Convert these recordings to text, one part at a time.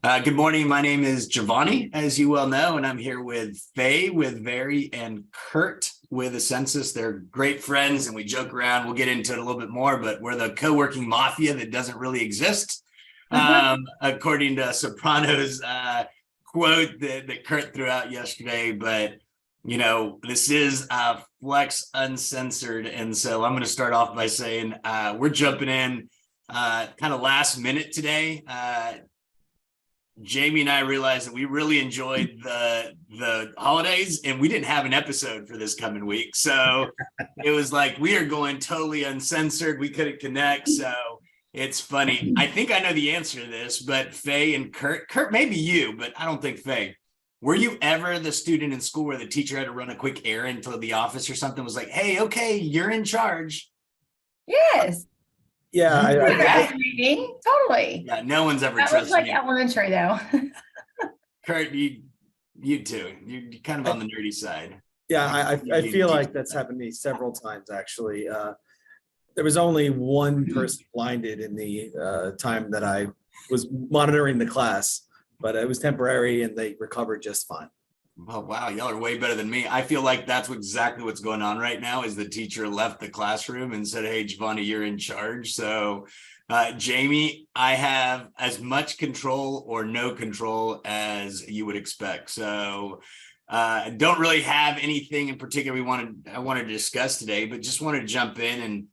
Good morning. My name is Giovanni, as you well know, and I'm here with Faye, with Very, and Kurt with a Census. They're great friends, and we joke around. We'll get into it a little bit more, but we're the co-working mafia that doesn't really exist, according to Sopranos quote that Kurt threw out yesterday. But this is Flex Uncensored, and so I'm going to start off by saying we're jumping in kind of last minute today. Jamie and I realized that we really enjoyed the holidays and we didn't have an episode for this coming week. So it was like, we are going totally uncensored. We couldn't connect. So it's funny. I think I know the answer to this, but Faye and Kurt, maybe you, but I don't think Faye. Were you ever the student in school where the teacher had to run a quick errand to the office or something, was like, hey, okay, you're in charge? Yes. Yeah, Totally. Yeah, no one's ever That was trusted like me. elementary though. Kurt, you too. You're kind of on the nerdy side. yeah. I feel like that's happened to me several times actually. There was only one person blinded in the time that I was monitoring the class, but it was temporary and they recovered just fine. Oh, wow. Y'all are way better than me. I feel like that's exactly what's going on right now is the teacher left the classroom and said, hey, Giovanni, you're in charge. So Jamie, I have as much control or no control as you would expect. So don't really have anything in particular I wanted to discuss today, but just wanted to jump in.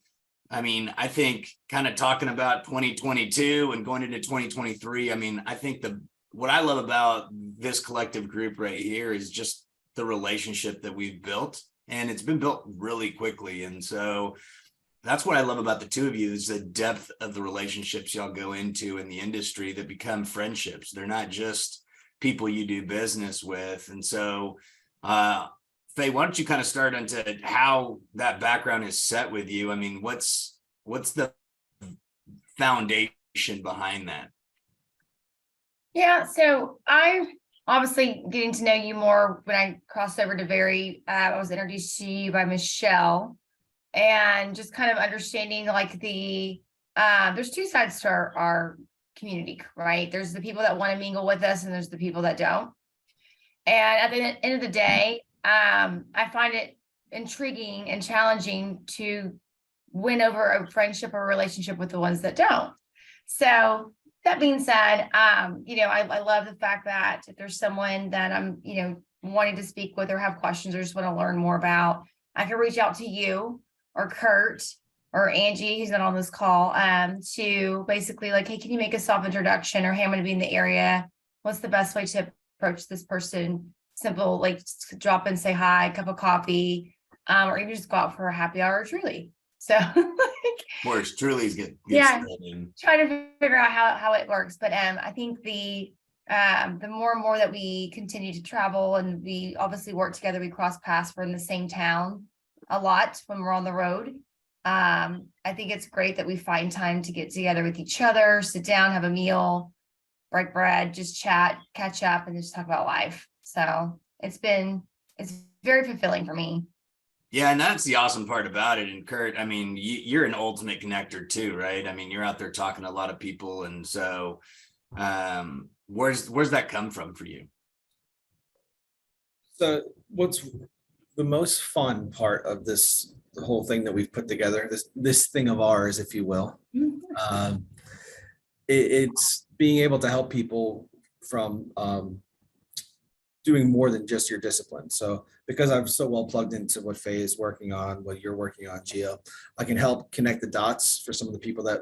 And I think kind of talking about 2022 and going into 2023, I think what I love about this collective group right here is just the relationship that we've built, and it's been built really quickly. And so that's what I love about the two of you is the depth of the relationships y'all go into in the industry that become friendships. They're not just people you do business with. And so, Faye, why don't you kind of start into how that background is set with you? What's the foundation behind that? Yeah, so I obviously getting to know you more when I crossed over to Very. I was introduced to you by Michelle, and just kind of understanding like there's two sides to our community, right? There's the people that want to mingle with us, and there's the people that don't. And at the end of the day, I find it intriguing and challenging to win over a friendship or relationship with the ones that don't. So that being said, I love the fact that if there's someone that I'm, wanting to speak with or have questions or just want to learn more about, I can reach out to you or Kurt or Angie, who's not on this call, to basically like, hey, can you make a soft introduction, or hey, I'm going to be in the area. What's the best way to approach this person? Simple, like drop in, say hi, cup of coffee, or even just go out for a happy hour, truly. So Of course, Truly's good. Yeah, try to figure out how it works. But I think the more and more that we continue to travel and we obviously work together, we cross paths. We're in the same town a lot when we're on the road. I think it's great that we find time to get together with each other, sit down, have a meal, break bread, just chat, catch up, and just talk about life. So it's very fulfilling for me. Yeah, and that's the awesome part about it. And Kurt, you're an ultimate connector too, right? You're out there talking to a lot of people. And so where's that come from for you? So what's the most fun part of the whole thing that we've put together, this thing of ours, if you will, it's being able to help people from doing more than just your discipline. So because I'm so well plugged into what Faye is working on, what you're working on, Gio, I can help connect the dots for some of the people that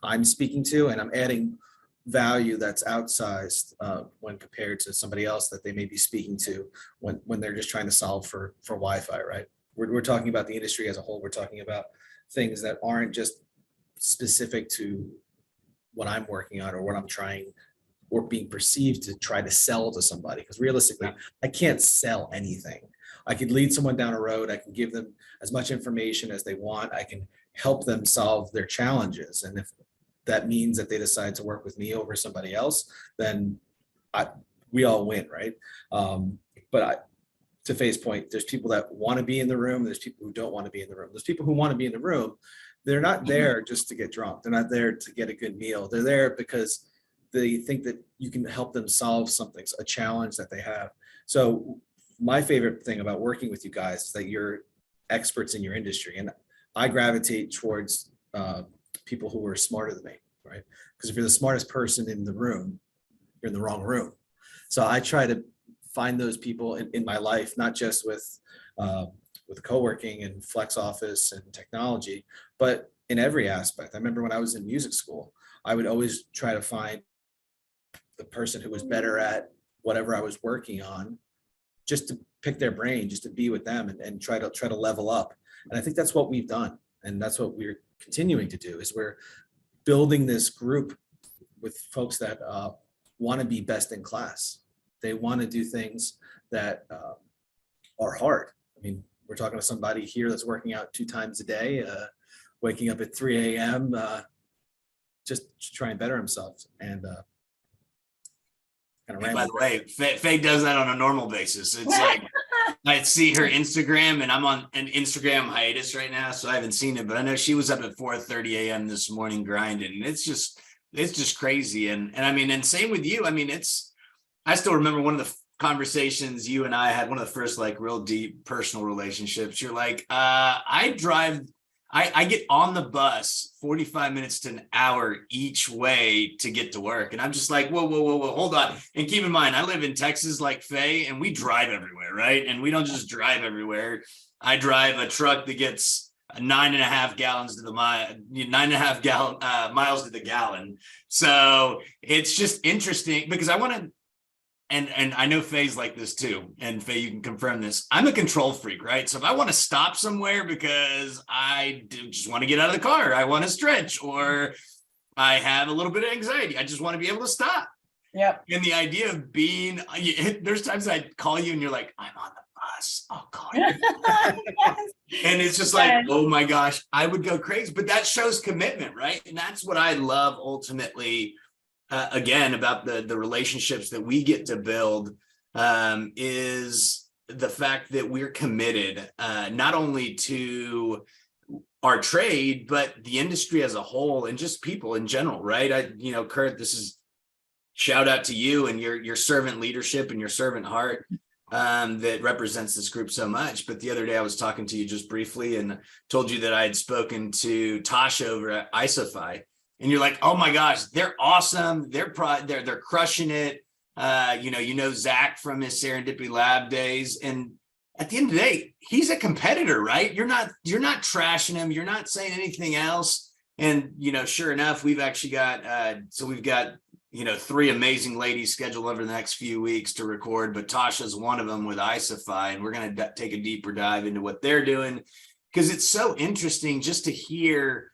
I'm speaking to, and I'm adding value that's outsized when compared to somebody else that they may be speaking to when they're just trying to solve for Wi-Fi, right? We're talking about the industry as a whole. We're talking about things that aren't just specific to what I'm working on or what I'm trying or being perceived to try to sell to somebody. Because realistically, I can't sell anything. I could lead someone down a road. I can give them as much information as they want. I can help them solve their challenges. And if that means that they decide to work with me over somebody else, then we all win, right? To Faye's point, there's people that want to be in the room. There's people who don't want to be in the room. There's people who want to be in the room. They're not there just to get drunk. They're not there to get a good meal. They're there because they think that you can help them solve something, a challenge that they have. So my favorite thing about working with you guys is that you're experts in your industry, and I gravitate towards people who are smarter than me, right? Because if you're the smartest person in the room, you're in the wrong room. So I try to find those people in my life, not just with co-working and flex office and technology, but in every aspect. I remember when I was in music school, I would always try to find the person who was better at whatever I was working on, just to pick their brain, just to be with them and try to level up. And I think that's what we've done. And that's what we're continuing to do, is we're building this group with folks that want to be best in class. They want to do things that are hard. I mean, we're talking to somebody here that's working out 2 times a day, waking up at 3 a.m. Just to try and better himself. And And by the way, Faye does that on a normal basis. It's like I see her Instagram, and I'm on an Instagram hiatus right now, so I haven't seen it. But I know she was up at 4:30 a.m. this morning grinding, and it's just crazy. And I mean, and same with you. I mean, I still remember one of the conversations you and I had, one of the first like real deep personal relationships. You're like, I get on the bus 45 minutes to an hour each way to get to work. And I'm just like, whoa, hold on. And keep in mind, I live in Texas like Faye, and we drive everywhere, right? And we don't just drive everywhere. I drive a truck that gets 9.5 gallons to the mile, 9.5 miles to the gallon. So it's just interesting because I want to, and I know Faye's like this too, and Faye, you can confirm this. I'm a control freak, right? So if I want to stop somewhere because I just want to get out of the car, I want to stretch, or I have a little bit of anxiety, I just want to be able to stop. Yep. And the idea of being, there's times I call you and you're like, I'm on the bus, I'll call you. Yes. And it's just like, oh my gosh, I would go crazy. But that shows commitment, right? And that's what I love ultimately. Again, about the relationships that we get to build, is the fact that we're committed not only to our trade, but the industry as a whole and just people in general, right? Kurt, this is shout out to you and your servant leadership and your servant heart that represents this group so much. But the other day I was talking to you just briefly and told you that I had spoken to Tasha over at Isofy. And you're like, oh my gosh, they're awesome. They're crushing it. Zach from his Serendipity Lab days. And at the end of the day, he's a competitor, right? You're not trashing him. You're not saying anything else. And, sure enough, we've actually got, we've got 3 amazing ladies scheduled over the next few weeks to record, but Tasha's one of them with Isofy. And we're going to take a deeper dive into what they're doing, because it's so interesting just to hear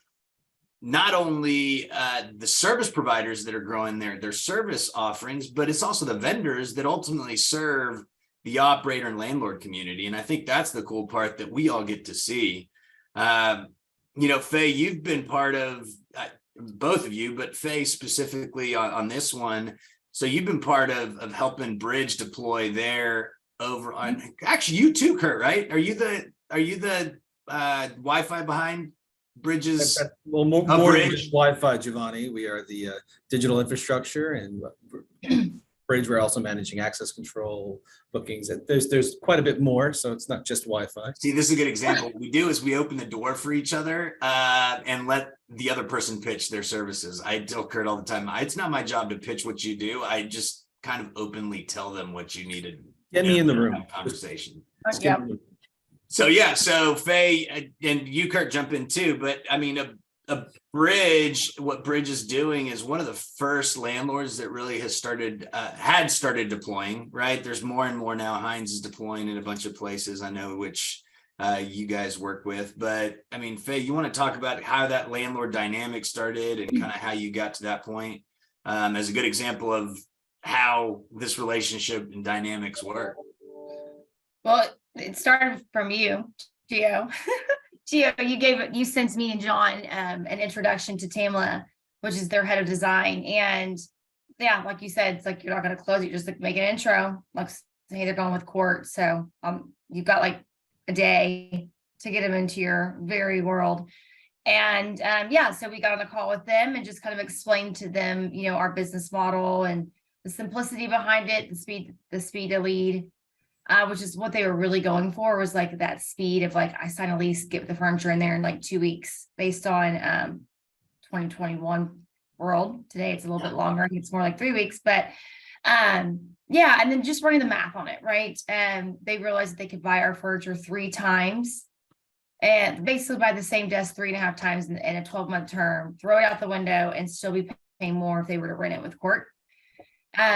not only the service providers that are growing their service offerings, but it's also the vendors that ultimately serve the operator and landlord community. And I think that's the cool part that we all get to see. Faye, you've been part of both of you, but Faye specifically on this one. So you've been part of helping Bridge deploy their over on, actually you too, Kurt, right? Are you the Wi-Fi behind Bridges? Well, more than just Wi-Fi, Giovanni. We are the digital infrastructure, and Bridge, we're also managing access control, bookings. And there's quite a bit more, so it's not just Wi-Fi. See, this is a good example. What we do is we open the door for each other and let the other person pitch their services. I tell Kurt all the time, it's not my job to pitch what you do. I just kind of openly tell them what you needed. Get me in the room. Conversation. So Faye and you, Kurt, jump in too. But I mean, a Bridge, what Bridge is doing is one of the first landlords that really had started deploying, right? There's more and more now. Hines is deploying in a bunch of places, I know, which you guys work with. But I mean, Faye, you want to talk about how that landlord dynamic started and kind of how you got to that point as a good example of how this relationship and dynamics work? Well, it started from you, Gio. Gio, you sent me and John an introduction to Tamla, which is their head of design. And yeah, like you said, it's like you're not going to close it, just like make an intro, like, hey, they're going with Court. So you've got like a day to get them into your very world. And yeah, so we got on a call with them and just kind of explained to them, our business model and the simplicity behind it, the speed to lead, which is what they were really going for, was like that speed of like, I sign a lease, get the furniture in there in like 2 weeks based on 2021 world. Today it's a little bit longer. I think it's more like 3 weeks, but yeah, and then just running the math on it, right? And they realized that they could buy our furniture 3 times and basically buy the same desk 3.5 times in a 12-month term, throw it out the window and still be paying more if they were to rent it with court.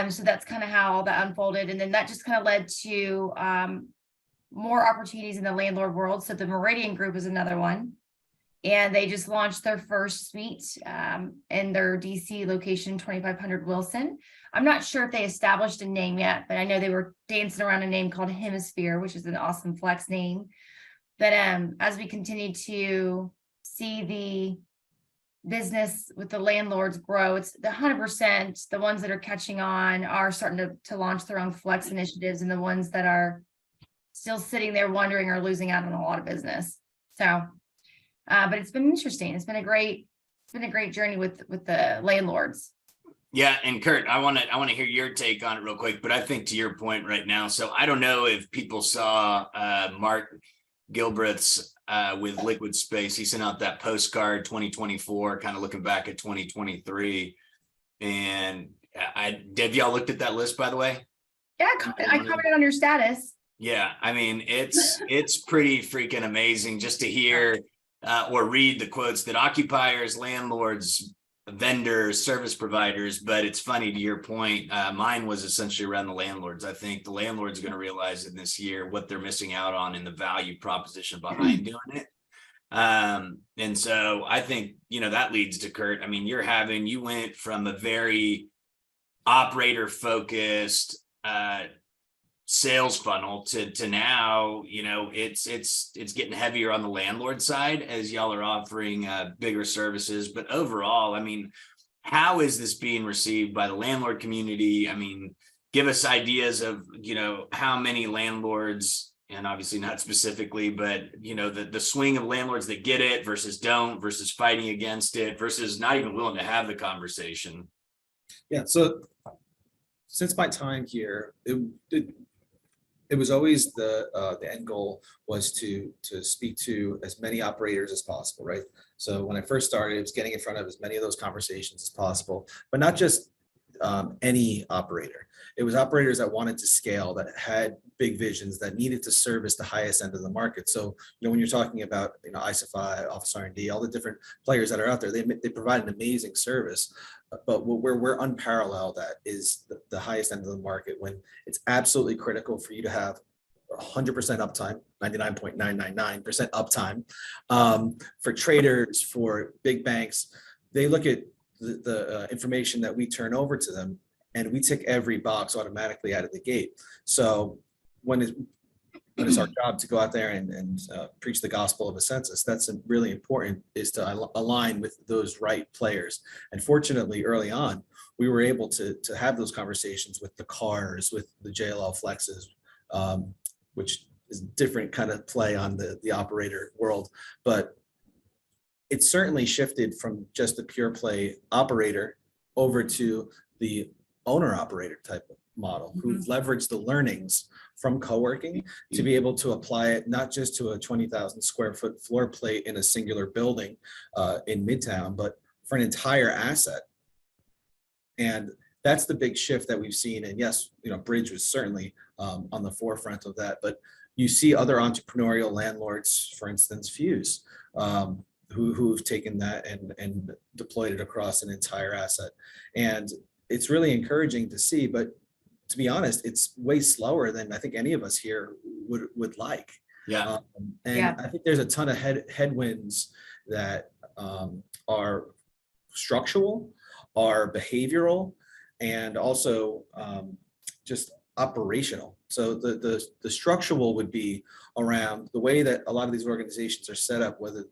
So that's kind of how all that unfolded. And then that just kind of led to more opportunities in the landlord world. So the Meridian Group is another one. And they just launched their first suite in their DC location, 2500 Wilson. I'm not sure if they established a name yet, but I know they were dancing around a name called Hemisphere, which is an awesome flex name. But as we continue to see the business with the landlords grow, it's the 100%, the ones that are catching on are starting to launch their own flex initiatives, and the ones that are still sitting there wondering are losing out on a lot of business. So but it's been interesting. It's been a great journey with the landlords. Yeah, and Kurt, I want to hear your take on it real quick, but I think to your point right now. So I don't know if people saw Mark Gilbreth's with Liquid Space. He sent out that postcard 2024, kind of looking back at 2023. And have y'all looked at that list, by the way? Yeah, I commented on your status. Yeah, I mean, it's pretty freaking amazing just to hear or read the quotes that occupiers, landlords, vendors, service providers. But it's funny, to your point, mine was essentially around the landlords. I think the landlords are going to realize in this year what they're missing out on in the value proposition behind doing it. And so I think, that leads to Kurt. I mean, you went from a very operator focused sales funnel to now, it's getting heavier on the landlord side as y'all are offering bigger services. But overall, I mean, how is this being received by the landlord community? I mean, give us ideas of, how many landlords, and obviously not specifically, but the swing of landlords that get it versus don't, versus fighting against it, versus not even willing to have the conversation. Yeah. So since my time here, it was always the end goal was to speak to as many operators as possible, right? So when I first started, it was getting in front of as many of those conversations as possible, but not just any operator. It was operators that wanted to scale, that had big visions, that needed to service the highest end of the market. So, when you're talking about, ISFI, Office R&D, all the different players that are out there, they provide an amazing service. But where we're unparalleled at is the highest end of the market, when it's absolutely critical for you to have 100% uptime, 99.999% uptime. For traders, for big banks, they look at the information that we turn over to them, and we tick every box automatically out of the gate. So when it's our job to go out there and preach the gospel of a census, that's really important, is to align with those right players. And fortunately, early on, we were able to have those conversations with the cars, with the JLL flexes, which is a different kind of play on the operator world. But it certainly shifted from just the pure play operator over to the owner operator type of model, who've leveraged the learnings from co-working to be able to apply it not just to a 20,000 square foot floor plate in a singular building in Midtown, but for an entire asset. And that's the big shift that we've seen. And yes, Bridge was certainly on the forefront of that, but you see other entrepreneurial landlords, for instance, Fuse, who've taken that and deployed it across an entire asset. And it's really encouraging to see, but to be honest, it's way slower than I think any of us here would like. Yeah. I think there's a ton of headwinds that are structural, are behavioral, and also just operational. So the structural would be around the way that a lot of these organizations are set up, whether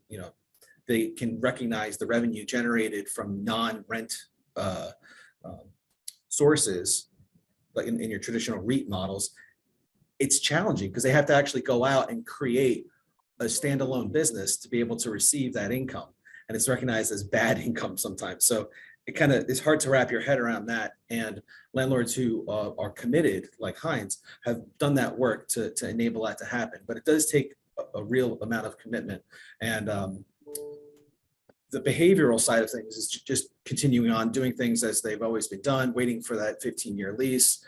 they can recognize the revenue generated from non-rent sources, like in your traditional REIT models. It's challenging because they have to actually go out and create a standalone business to be able to receive that income. and it's recognized as bad income sometimes. So it kind of is hard to wrap your head around that. And landlords who are committed, like Heinz, have done that work to enable that to happen. But it does take a real amount of commitment. And the behavioral side of things is just continuing on doing things as they've always been done, waiting for that 15-year lease.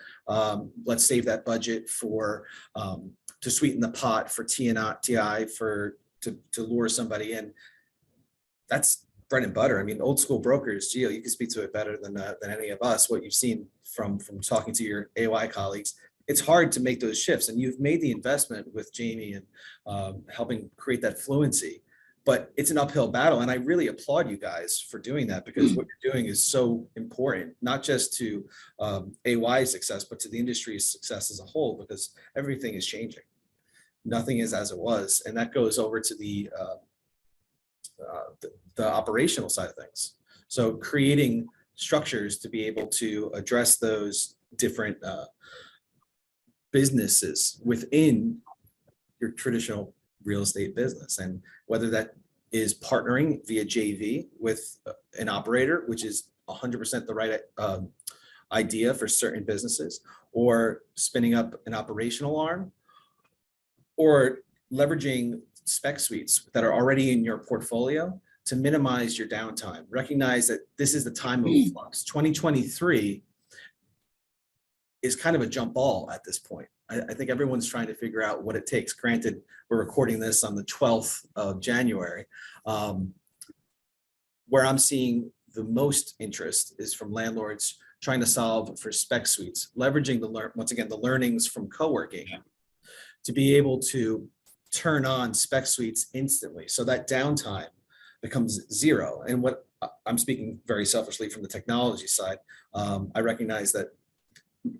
Let's save that budget for to sweeten the pot for TI for to lure somebody in. That's bread and butter. I mean, old school brokers, Gio, you can speak to it better than any of us. What you've seen from talking to your AY colleagues, it's hard to make those shifts, and you've made the investment with Jamie and helping create that fluency. But it's an uphill battle, and I really applaud you guys for doing that, because what you're doing is so important, not just to AY's success, but to the industry's success as a whole, because everything is changing. Nothing is as it was, and that goes over to the operational side of things. So creating structures to be able to address those different businesses within your traditional real estate business, and whether that is partnering via JV with an operator, which is 100% the right idea for certain businesses, or spinning up an operational arm, or leveraging spec suites that are already in your portfolio to minimize your downtime. Recognize that this is the time of flux. 2023 is kind of a jump ball at this point. I think everyone's trying to figure out what it takes. Granted, we're recording this on the 12th of January. Where I'm seeing the most interest is from landlords trying to solve for spec suites, leveraging once again, the learnings from co-working to be able to turn on spec suites instantly. So that downtime becomes zero. And what I'm speaking very selfishly from the technology side, I recognize that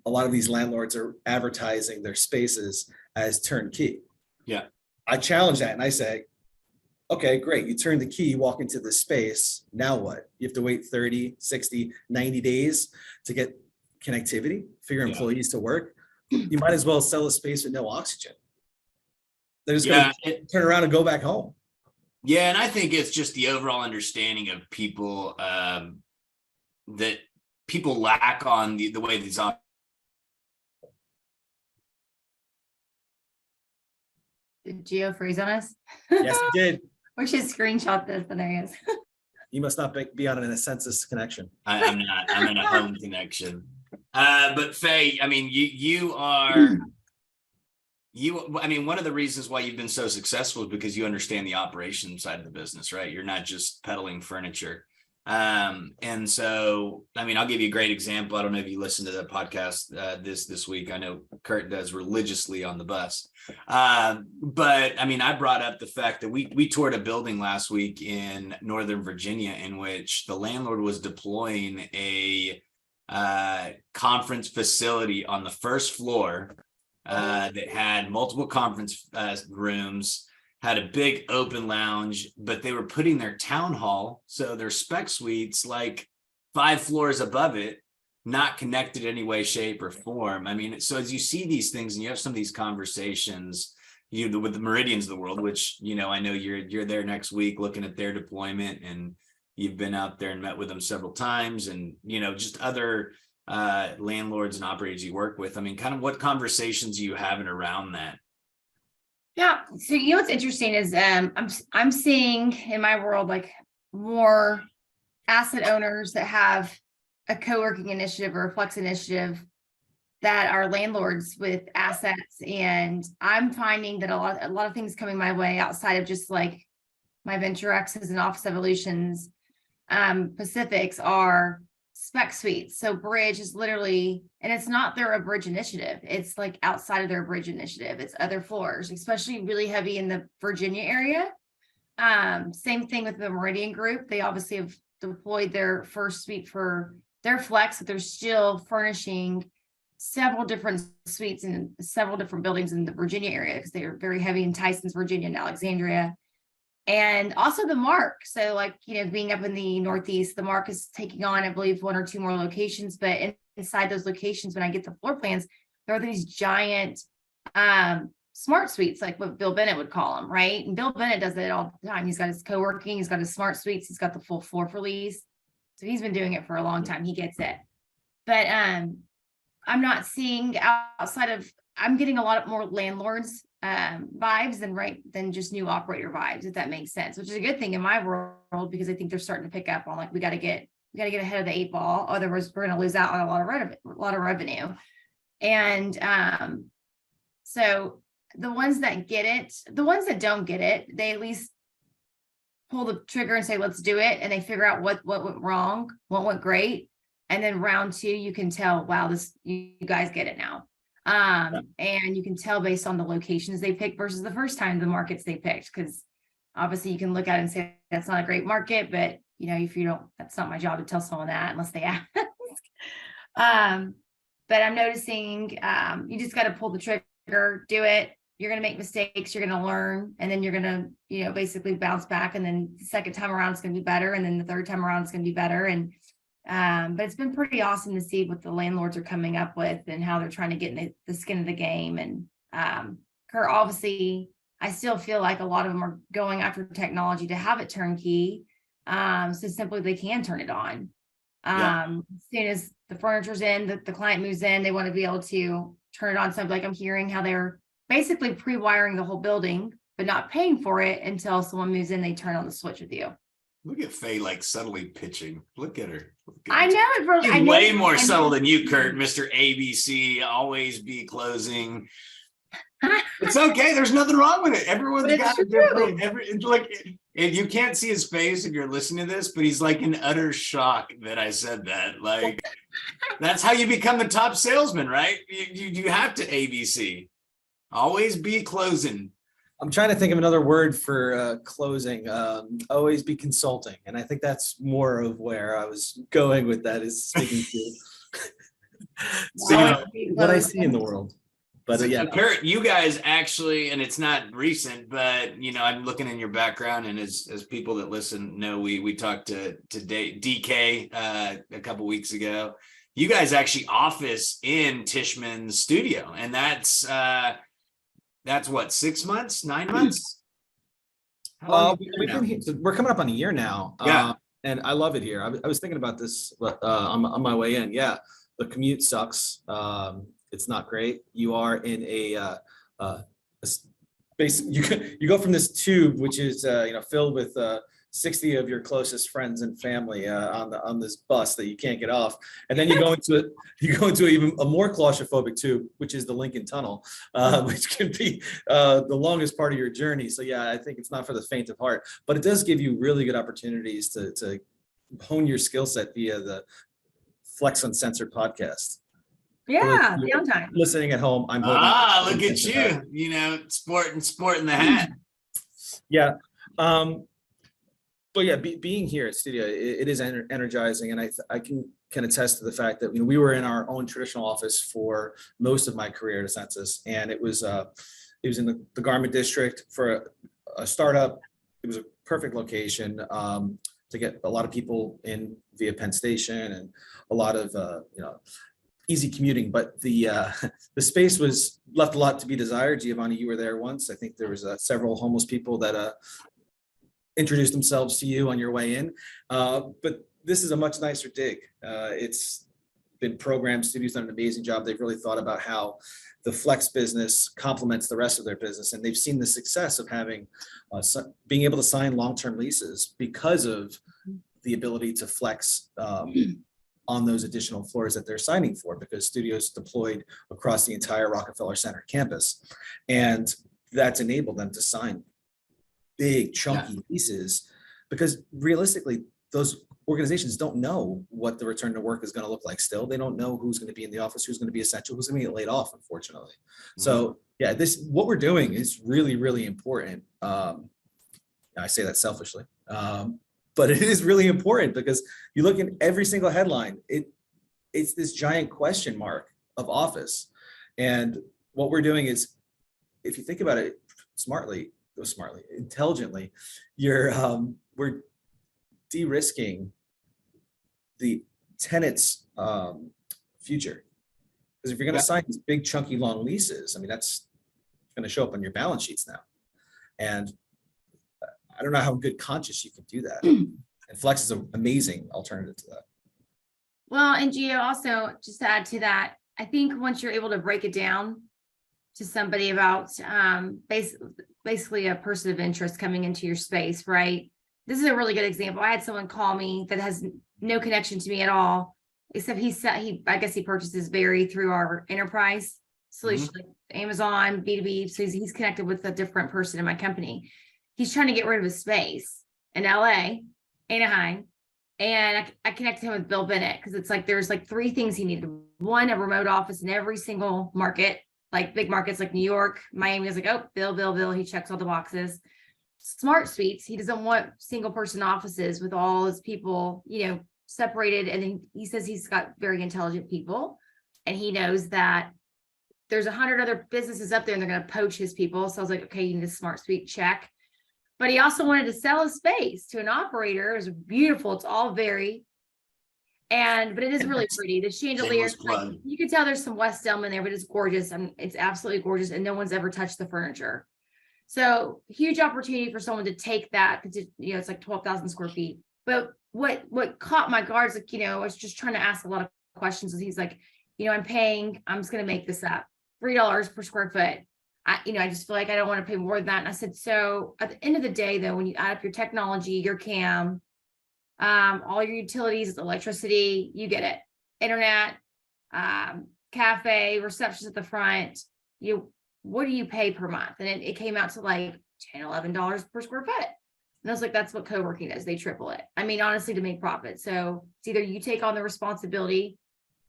a lot of these landlords are advertising their spaces as turnkey. Yeah. I challenge that and I say, okay, great. You turn the key, you walk into the space. Now what? You have to wait 30, 60, 90 days to get connectivity for your employees to work. You might as well sell a space with no oxygen. They're just going to turn around and go back home. Yeah. And I think it's just the overall understanding of people that people lack on the way these Did Gio freeze on us? Yes, he did. We should screenshot this, but there he is. You must not be on a census connection. I'm not. I'm in a home connection. But Faye, I mean, you are. I mean, one of the reasons why you've been so successful is because you understand the operation side of the business, right? You're not just peddling furniture. And so, I mean, I'll give you a great example. I don't know if you listened to the podcast this week. I know Kurt does religiously on the bus. But I mean, I brought up the fact that we toured a building last week in Northern Virginia in which the landlord was deploying a conference facility on the first floor that had multiple conference rooms, had a big open lounge, but they were putting their town hall, so their spec suites, like 5 floors above it, not connected in any way, shape, or form. I mean, so as you see these things and you have some of these conversations, with the Meridians of the world, which, I know you're there next week looking at their deployment, and you've been out there and met with them several times, and, just other landlords and operators you work with. I mean, kind of what conversations are you having around that? Yeah. So what's interesting is I'm seeing in my world like more asset owners that have a co-working initiative or a flex initiative that are landlords with assets, and I'm finding that a lot of things coming my way outside of just like my Venture X's and Office Evolutions Pacifics are spec suites. So Bridge is literally, and it's not their Bridge initiative. It's like outside of their Bridge initiative. It's other floors, especially really heavy in the Virginia area. Same thing with the Meridian Group. They obviously have deployed their first suite for their flex, but they're still furnishing several different suites in several different buildings in the Virginia area because they are very heavy in Tysons, Virginia, and Alexandria. And also the Mark. So like, being up in the Northeast, the Mark is taking on, I believe, 1 or 2 more locations, but inside those locations, when I get the floor plans, there are these giant smart suites, like what Bill Bennett would call them, right? And Bill Bennett does it all the time. He's got his co-working, he's got his smart suites, he's got the full floor for lease. So he's been doing it for a long time. He gets it. But I'm not seeing outside of, I'm getting a lot more landlords vibes than just new operator vibes, if that makes sense, which is a good thing in my world, because I think they're starting to pick up on, like, we got to get ahead of the 8 ball. Otherwise we're going to lose out on a lot of revenue. And so the ones that get it, the ones that don't get it, they at least pull the trigger and say, let's do it. And they figure out what went wrong, what went great. And then round 2, you can tell, wow, you guys get it now. And you can tell based on the locations they picked versus the first time, the markets they picked, because obviously you can look at it and say, that's not a great market, but you know, if you don't, that's not my job to tell someone that unless they ask. But I'm noticing, you just got to pull the trigger, do it. You're going to make mistakes, you're going to learn, and then you're going to, you know, basically bounce back. And then the second time around, it's going to be better. And then the third time around, it's going to be better. And, but it's been pretty awesome to see what the landlords are coming up with and how they're trying to get in the skin of the game. And Kurt, obviously, I still feel like a lot of them are going after technology to have it turnkey. So simply they can turn it on. As soon as the furniture's in, the client moves in, they want to be able to turn it on. So like I'm hearing how they're basically pre-wiring the whole building, but not paying for it until someone moves in, they turn on the switch with you. Look at Faye, like, subtly pitching. Look at her. I know it, bro. She's way more subtle than you, Kurt. Mr. ABC, always be closing. It's okay. There's nothing wrong with it. Everyone's got a different. Like, if you can't see his face if you're listening to this, but he's like in utter shock that I said that. Like, that's how you become the top salesman, right? You have to ABC. Always be closing. I'm trying to think of another word for closing. Always be consulting, and I think that's more of where I was going with that, is speaking to what I see in the world. But yeah, Kurt, you guys actually, and it's not recent, but you know, I'm looking in your background, and as people that listen know, we talked to DK a couple weeks ago. You guys actually office in Tishman's studio, and that's what, 6 months, 9 months? We're coming up on a year now. Yeah. And I love it here. I was thinking about this on my way in. Yeah, the commute sucks. It's not great. You are in a space. You go from this tube, which is filled with 60 of your closest friends and family on this bus that you can't get off, and then you go into even a more claustrophobic tube, which is the Lincoln Tunnel, which can be the longest part of your journey. So yeah, I think it's not for the faint of heart, but it does give you really good opportunities to hone your skill set via the Flex Uncensored podcast. Yeah, downtime. Listening at home, I'm holding. Look at you! You know, sporting the hat. Yeah. But yeah, being here at studio, it is energizing, and I can attest to the fact that we were in our own traditional office for most of my career at Census, and it was in the garment district for a startup. It was a perfect location to get a lot of people in via Penn Station, and a lot of easy commuting. But the space was left a lot to be desired. Giovanni, you were there once. I think there was several homeless people that introduce themselves to you on your way in, but this is a much nicer dig. It's been programmed. Studio's done an amazing job. They've really thought about how the flex business complements the rest of their business, and they've seen the success of having being able to sign long-term leases because of the ability to flex on those additional floors that they're signing for, because studios deployed across the entire Rockefeller Center campus, and that's enabled them to sign big chunky leases, because realistically those organizations don't know what the return to work is going to look like. Still, they don't know who's going to be in the office, who's going to be essential, who's going to get laid off, unfortunately. So yeah, what we're doing is really, really important. I say that selfishly, but it is really important, because you look at every single headline, it's this giant question mark of office. And what we're doing is, if you think about it intelligently, we're de-risking the tenant's future. Because if you're going to sign these big chunky long leases, I mean, that's going to show up on your balance sheets now. And I don't know how good conscious you can do that. And Flex is an amazing alternative to that. Well, and Gio, also just to add to that, I think once you're able to break it down to somebody about basically a person of interest coming into your space, right? This is a really good example. I had someone call me that has no connection to me at all, except I guess he purchases Very through our enterprise solution, like Amazon, B2B. So he's connected with a different person in my company. He's trying to get rid of his space in LA, Anaheim. And I connected him with Bill Bennett because it's like there's like 3 things he needed. One, a remote office in every single market, like big markets like New York, Miami. Is like, oh, Bill. He checks all the boxes. Smart suites. He doesn't want single person offices with all his people, separated. And then he says he's got very intelligent people, and he knows that there's 100 other businesses up there and they're going to poach his people. So I was like, okay, you need a smart suite, check. But he also wanted to sell his space to an operator. It was beautiful. It's all Very. But it is really pretty. The chandelier, like, you can tell there's some West Elm in there, but it's gorgeous. It's absolutely gorgeous. And no one's ever touched the furniture. So huge opportunity for someone to take that, it's like 12,000 square feet. But what caught my guards, I was just trying to ask a lot of questions. And he's like, I'm just going to make this up, $3 per square foot. I just feel like I don't want to pay more than that. And I said, so at the end of the day, though, when you add up your technology, your CAM, all your utilities, electricity, you get it. Internet, cafe, receptions at the front, what do you pay per month? And it came out to like $10, $11 per square foot. And I was like, that's what co-working does. They triple it. Honestly, to make profit. So it's either you take on the responsibility,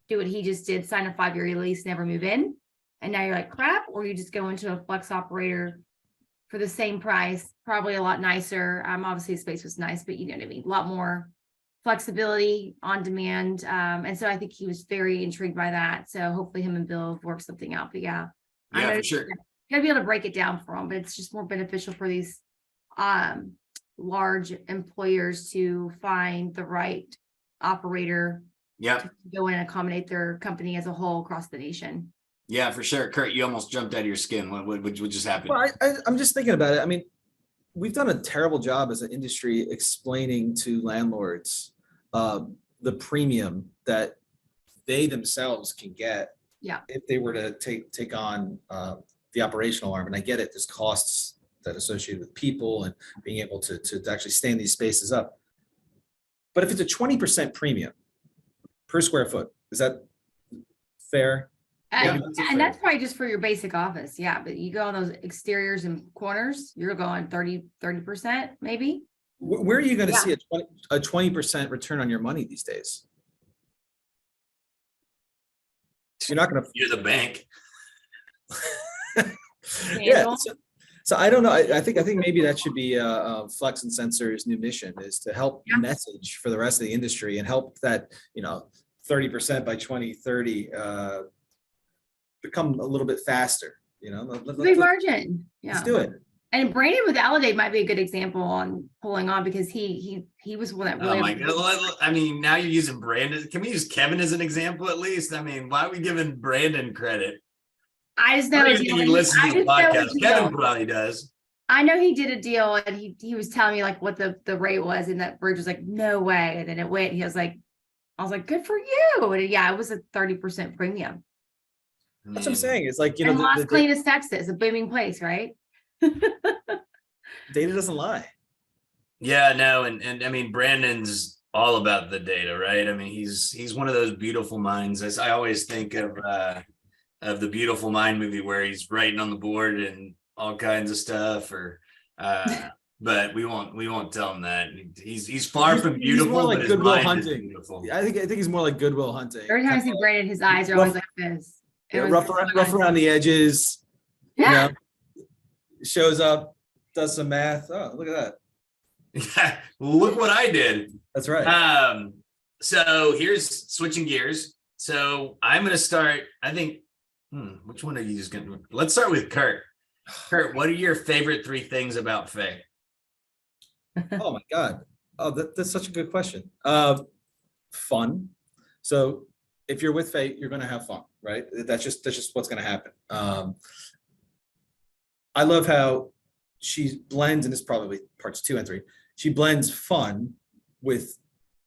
do what he just did, sign a 5-year lease, never move in. And now you're like, crap, or you just go into a flex operator for the same price, probably a lot nicer. Obviously the space was nice, but you know what I mean? A lot more flexibility on demand. And so I think he was very intrigued by that. So hopefully him and Bill work something out. But yeah, for sure. Gotta be able to break it down for them, but it's just more beneficial for these large employers to find the right operator to go in and accommodate their company as a whole across the nation. Yeah, for sure. Kurt, you almost jumped out of your skin. What just happened? Well, I'm just thinking about it. We've done a terrible job as an industry explaining to landlords the premium that they themselves can get if they were to take on the operational arm. And I get it, there's costs that associated with people and being able to actually stand these spaces up. But if it's a 20% premium per square foot, is that fair? And that's probably just for your basic office. Yeah. But you go on those exteriors and corners, you're going 30% maybe. Where are you going to see a 20% return on your money these days? You're not going to. You're the bank. Yeah. So I don't know. I think maybe that should be Flex and Sensor's new mission, is to help message for the rest of the industry and help that 30% by 2030 become a little bit faster. Big margin. Yeah. Let's do it. And Brandon with Alidate might be a good example on pulling on, because he was one that really. Oh my God! Now you're using Brandon. Can we use Kevin as an example at least? Why are we giving Brandon credit? I just know he listens to the podcast. Kevin probably does. I know he did a deal, and he was telling me like what the rate was, and that Bridge was like, no way. And then it went. He was like, I was like, good for you. And yeah, it was a 30% premium. That's what I'm saying. It's like, and Las Colinas, Texas, a booming place, right? Data doesn't lie. Yeah, no, and Brandon's all about the data, right? He's one of those beautiful minds. As I always think of the Beautiful Mind movie, where he's writing on the board and all kinds of stuff, but we won't tell him that. He's far from beautiful. He's more like Goodwill Hunting. Beautiful. I think he's more like Goodwill Hunting. Every time I see Brandon, his eyes are always like this. Rough around the edges. Yeah. Shows up, does some math. Oh, look at that. Yeah, look what I did. That's right. So here's switching gears. So I'm going to start, I think, which one are you just going to, let's start with Kurt. Kurt, what are your favorite 3 things about Faye? Oh my God. Oh, that's such a good question. Fun. So if you're with Faye, you're going to have fun, right? That's just what's going to happen. I love how she blends, and this is probably parts 2 and 3. She blends fun with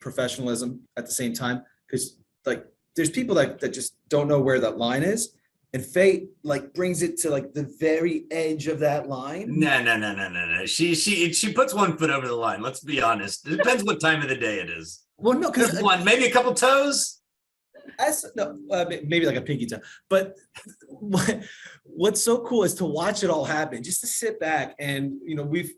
professionalism at the same time, because like there's people that just don't know where that line is, and Faye like brings it to like the very edge of that line. No. She puts one foot over the line. Let's be honest. It depends what time of the day it is. Well, no, because one, maybe a couple toes. Maybe like a pinky toe. But what's so cool is to watch it all happen, just to sit back and, you know, we've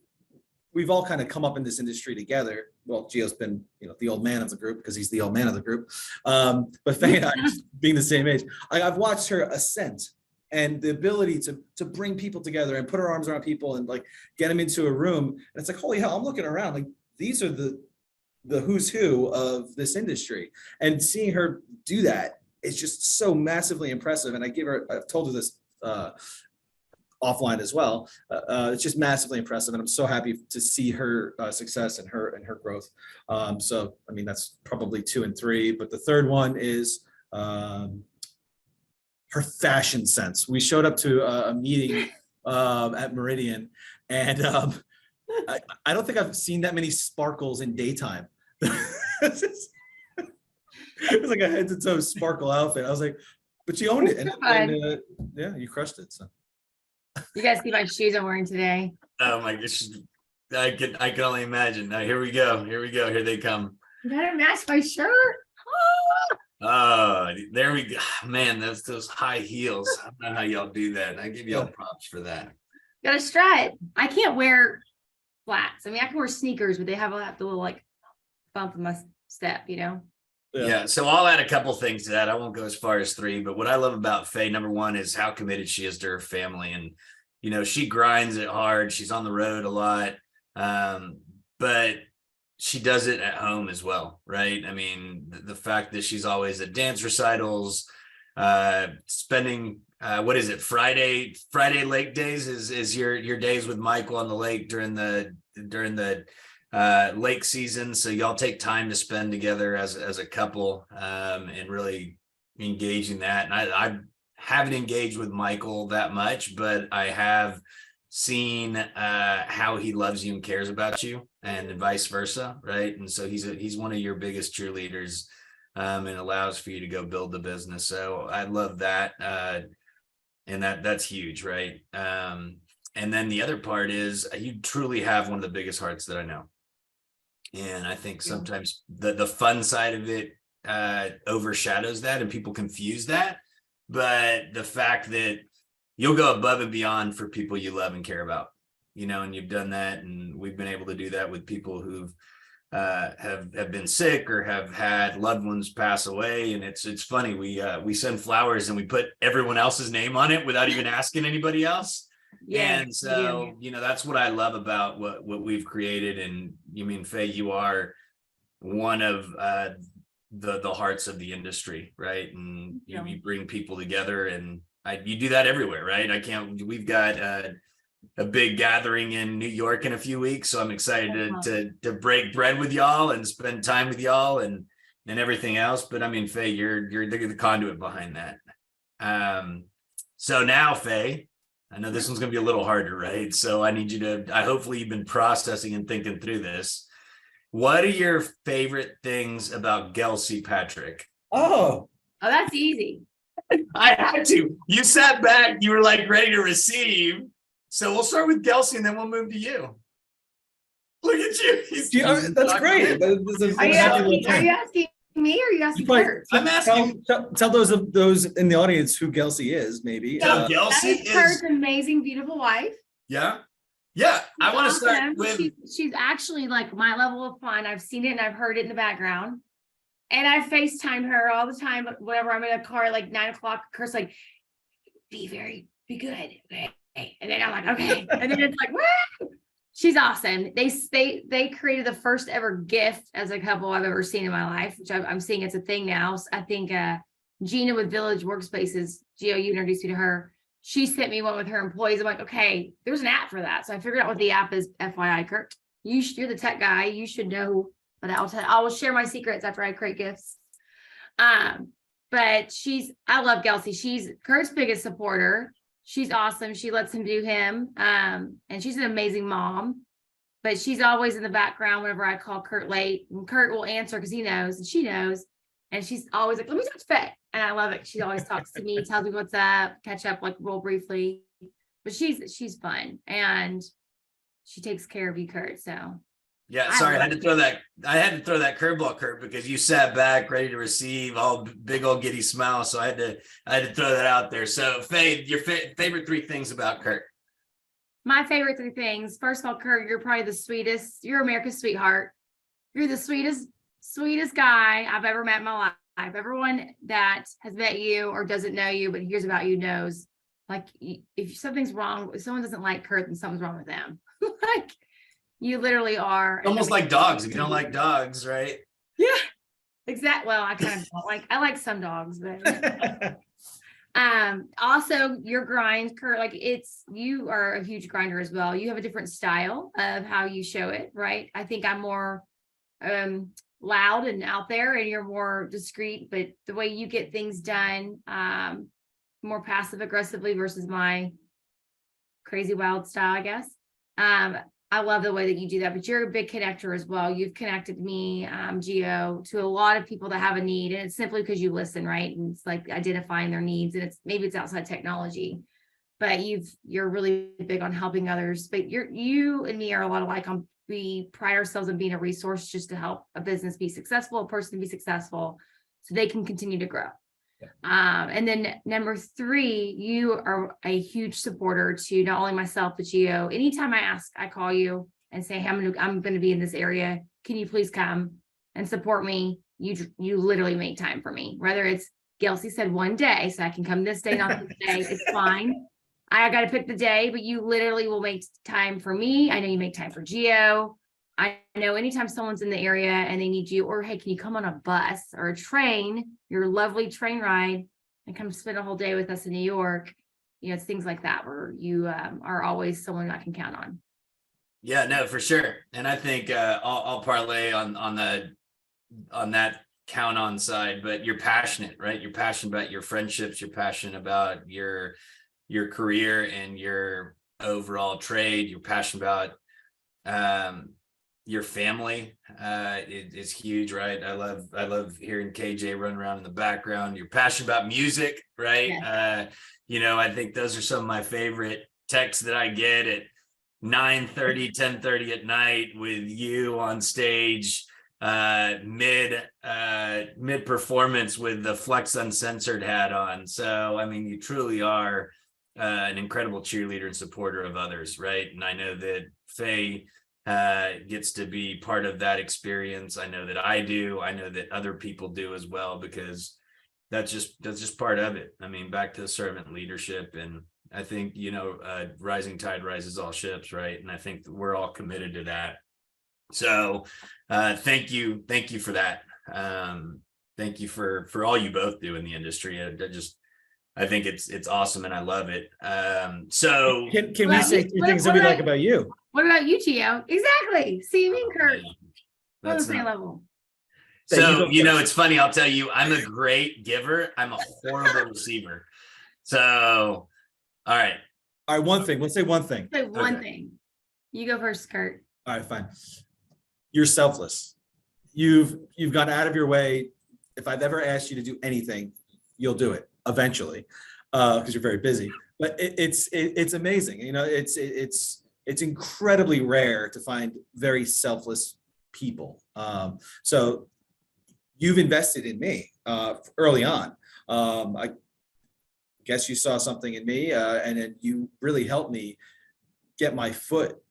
all kind of come up in this industry together. Well, Gio's been, you know, the old man of the group because he's the old man of the group. But Faye and I, being the same age, I've watched her ascent, and the ability to bring people together and put her arms around people and like get them into a room. And it's like, holy hell, I'm looking around, like these are the who's who of this industry, and seeing her do that is just so massively impressive. And I've told her this offline as well. It's just massively impressive, and I'm so happy to see her success and her growth. So I mean, that's probably 2 and 3, but the third one is her fashion sense. We showed up to a meeting at Meridian, and I don't think I've seen that many sparkles in daytime. It was like a head to toe sparkle outfit. I was like, but you owned it, and yeah, you crushed it. So You guys see my shoes I'm wearing today? Oh my gosh, I can only imagine. Now here we go. Here they come. You gotta match my shirt. Oh, there we go. Man, those high heels. I don't know how y'all do that. I give y'all props for that. Gotta strut. I can't wear flats. I mean, I can wear sneakers, but they have the little like bump in my step, you know? Yeah. So I'll add a couple things to that. I won't go as far as 3, but what I love about Faye, number 1, is how committed she is to her family. And, you know, she grinds it hard. She's on the road a lot. But she does it at home as well, right? I mean, the fact that she's always at dance recitals, spending what is it, Friday lake days is your days with Michael on the lake during the lake season. So y'all take time to spend together as a couple, and really engaging that. And I haven't engaged with Michael that much, but I have seen how he loves you and cares about you, and vice versa, right? And so he's one of your biggest cheerleaders, and allows for you to go build the business. So I love that, and that's huge, right? And then the other part is you truly have one of the biggest hearts that I know. And I think sometimes the fun side of it overshadows that, and people confuse that. But the fact that you'll go above and beyond for people you love and care about, you know, and you've done that, and we've been able to do that with people who've have been sick or have had loved ones pass away. And it's funny, we send flowers and we put everyone else's name on it without even asking anybody else. Yeah, and so, you know, that's what I love about what we've created. And you mean, Faye, you are one of the hearts of the industry, right? And you bring people together, and you do that everywhere, right? We've got a big gathering in New York in a few weeks, so I'm excited to break bread with y'all and spend time with y'all and everything else. But I mean, Faye, you're the conduit behind that. So now, Faye, I know this one's going to be a little harder, right? So I need you to, hopefully you've been processing and thinking through this. What are your favorite things about Gelsey Patrick? Oh, that's easy. I had to. You sat back, you were like ready to receive. So we'll start with Gelsey and then we'll move to you. Look at you. That's great. Are you asking me, or are you asking her? I'm asking. Tell those in the audience who Gelsey is, maybe. Gelsey is Kurt's amazing, beautiful wife. Yeah. I want to start with. She's actually like my level of fun. I've seen it and I've heard it in the background. And I FaceTime her all the time whenever I'm in a car, like 9:00. Kurt's like, be good. Okay. And then I'm like, okay. And then it's like, woo! She's awesome. They created the first ever gift as a couple I've ever seen in my life, which I'm seeing it's a thing now. So I think Gina with Village Workspaces, Gio, you introduced me to her. She sent me one with her employees. I'm like, okay, there's an app for that. So I figured out what the app is. FYI, Kurt, you're the tech guy. You should know. But I will share my secrets after I create gifts. But I love Gelsey. She's Kurt's biggest supporter. she's awesome. She lets him do him. And she's an amazing mom, but she's always in the background whenever I call Kurt late, and Kurt will answer because he knows and she knows. And she's always like, let me talk to Faye. And I love it. She always talks to me, tells me what's up, catch up like real briefly. But she's fun and she takes care of you, Kurt. So Yeah, sorry, I had to throw that curveball, Kurt, because you sat back ready to receive, all big old giddy smile. So I had to throw that out there. So Faye, your favorite 3 things about Kurt. my favorite 3 things. First of all, Kurt, you're probably the sweetest. You're America's sweetheart. You're the sweetest guy I've ever met in my life. Everyone that has met you or doesn't know you, but hears about you knows, like, if something's wrong, if someone doesn't like Kurt, then something's wrong with them. Like, you literally are. Almost like dogs. If you don't like dogs, right? Yeah, exactly. Well, I kind of don't I like some dogs, but also your grind, Kurt, like you are a huge grinder as well. You have a different style of how you show it, right? I think I'm more loud and out there and you're more discreet, but the way you get things done, more passive aggressively versus my crazy wild style, I guess. I love the way that you do that, but you're a big connector as well. You've connected me, Gio, to a lot of people that have a need, and it's simply because you listen, right? And it's like identifying their needs, and maybe it's outside technology, but you're really big on helping others. But you and me are a lot alike. We pride ourselves on being a resource just to help a business be successful, a person be successful, so they can continue to grow. Yeah. And then number 3, you are a huge supporter to not only myself, but Gio. Anytime I call you and say, hey, I'm going to be in this area. Can you please come and support me? You literally make time for me, whether it's Gelsey said one day, so I can come this day, not this day. It's fine. I got to pick the day, but you literally will make time for me. I know you make time for Gio. I know anytime someone's in the area and they need you, or hey, can you come on a bus or a train, your lovely train ride, and come spend a whole day with us in New York? You know, it's things like that where you are always someone I can count on. Yeah, no, for sure. And I think I'll parlay on that count on side, but you're passionate, right? You're passionate about your friendships. You're passionate about your career and your overall trade. You're passionate about your family is huge, right? I love hearing KJ run around in the background. You're passionate about music, right? Yeah. I think those are some of my favorite texts that I get at 9:30, 10:30 at night with you on stage, mid performance with the Flex Uncensored hat on. So, I mean, you truly are an incredible cheerleader and supporter of others, right? And I know that Faye gets to be part of that experience. I know that I do. I know that other people do as well, because that's just part of it. I mean, back to the servant leadership, and I think rising tide rises all ships, right? And I think that we're all committed to that. So thank you for that. Thank you for all you both do in the industry. I think it's awesome and I love it. So can we say 2 things that we like about you? What about you, Gio? Exactly. See, me and Kurt on the same level. So, it's funny. I'll tell you, I'm a great giver. I'm a horrible receiver. So, all right. One thing. Let's say one thing. Say one thing. You go first, Kurt. All right, fine. You're selfless. You've gone out of your way. If I've ever asked you to do anything, you'll do it eventually, because you're very busy. But it's amazing. It's incredibly rare to find very selfless people. So you've invested in me early on. I guess you saw something in me, and then you really helped me get my foot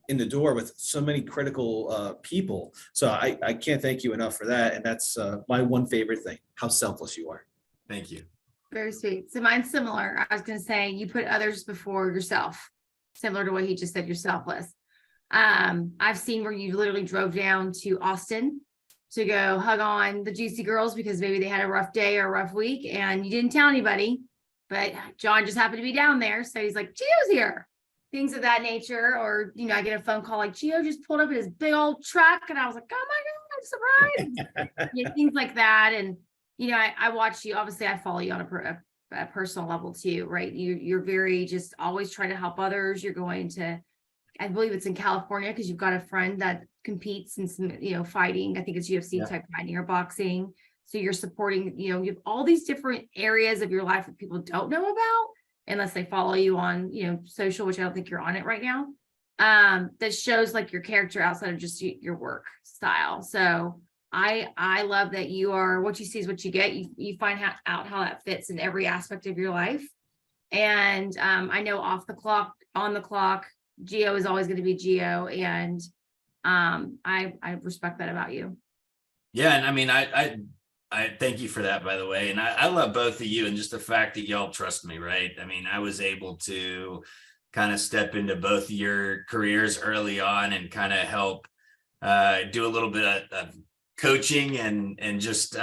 in the door with so many critical people. So I can't thank you enough for that. And that's my one favorite thing, how selfless you are. Thank you. Very sweet. So mine's similar. I was going to say you put others before yourself, similar to what he just said, you're selfless. I've seen where you literally drove down to Austin to go hug on the Juicy girls because maybe they had a rough day or a rough week and you didn't tell anybody, but John just happened to be down there. So he's like, Gio's here. Things of that nature. Or, I get a phone call like Gio just pulled up in his big old truck. And I was like, oh my God, I'm surprised. Things like that. And, I watch you. Obviously, I follow you on personal level too, right? You're very just always trying to help others. You're going to, I believe it's in California because you've got a friend that competes in some, fighting. I think it's UFC type fighting or boxing. So you're supporting, you have all these different areas of your life that people don't know about unless they follow you on, social, which I don't think you're on it right now. That shows like your character outside of just your work style. So I love that you are, what you see is what you get. You find out how that fits in every aspect of your life. And I know off the clock, on the clock, Geo is always going to be Geo. And I respect that about you. Yeah. And I mean, I thank you for that, by the way. And I love both of you and just the fact that y'all trust me, right? I mean, I was able to kind of step into both your careers early on and kind of help do a little bit of coaching and just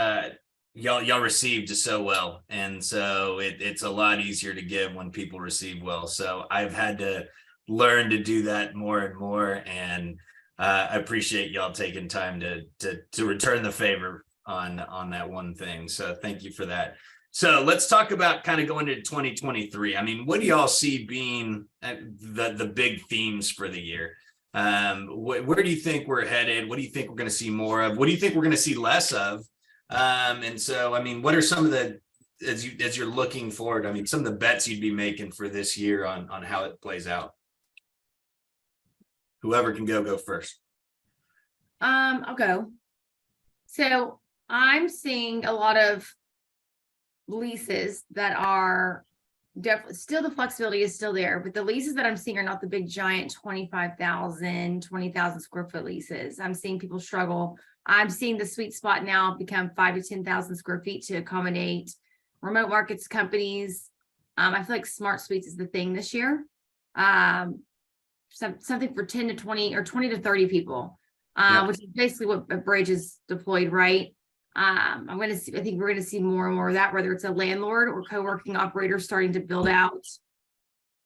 y'all received just so well. And so it's a lot easier to give when people receive well. So I've had to learn to do that more and more. And I appreciate y'all taking time to return the favor on that one thing. So thank you for that. So let's talk about kind of going into 2023. I mean, what do y'all see being the big themes for the year? Where do you think we're headed? What do you think we're going to see more of? What do you think we're going to see less of? And so, I mean, what are some of the, as you're looking forward, I mean, some of the bets you'd be making for this year on how it plays out? Whoever can go first. I'll go. So I'm seeing a lot of leases that are definitely still, the flexibility is still there, but the leases that I'm seeing are not the big giant 25,000, 20,000 square foot leases. I'm seeing people struggle. I'm seeing the sweet spot now become 5,000 to 10,000 square feet to accommodate remote markets companies. I feel like smart suites is the thing this year. Something for 10 to 20 or 20 to 30 people, which is basically what a bridge is deployed, right? I think we're going to see more and more of that, whether it's a landlord or co-working operator starting to build out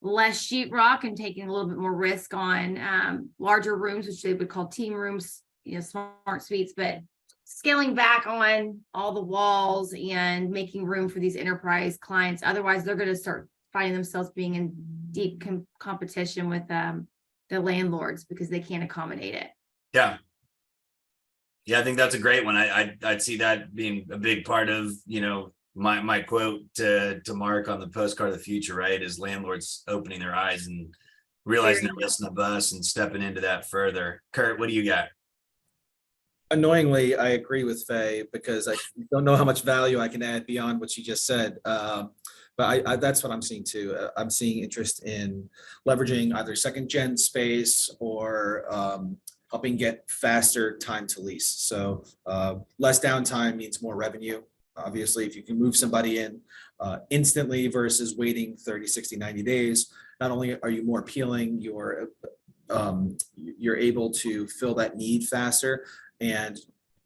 less sheetrock and taking a little bit more risk on larger rooms, which they would call team rooms, smart suites, but scaling back on all the walls and making room for these enterprise clients. Otherwise, they're going to start finding themselves being in deep competition with the landlords because they can't accommodate it. Yeah, I think that's a great one. I'd see that being a big part of, my quote to Mark on the postcard of the future, right? Is landlords opening their eyes and realizing they're missing the bus and stepping into that further. Kurt, what do you got? Annoyingly, I agree with Faye because I don't know how much value I can add beyond what she just said. But that's what I'm seeing too. I'm seeing interest in leveraging either second gen space or helping get faster time to lease. So less downtime means more revenue. Obviously, if you can move somebody in instantly versus waiting 30, 60, 90 days, not only are you more appealing, you're able to fill that need faster and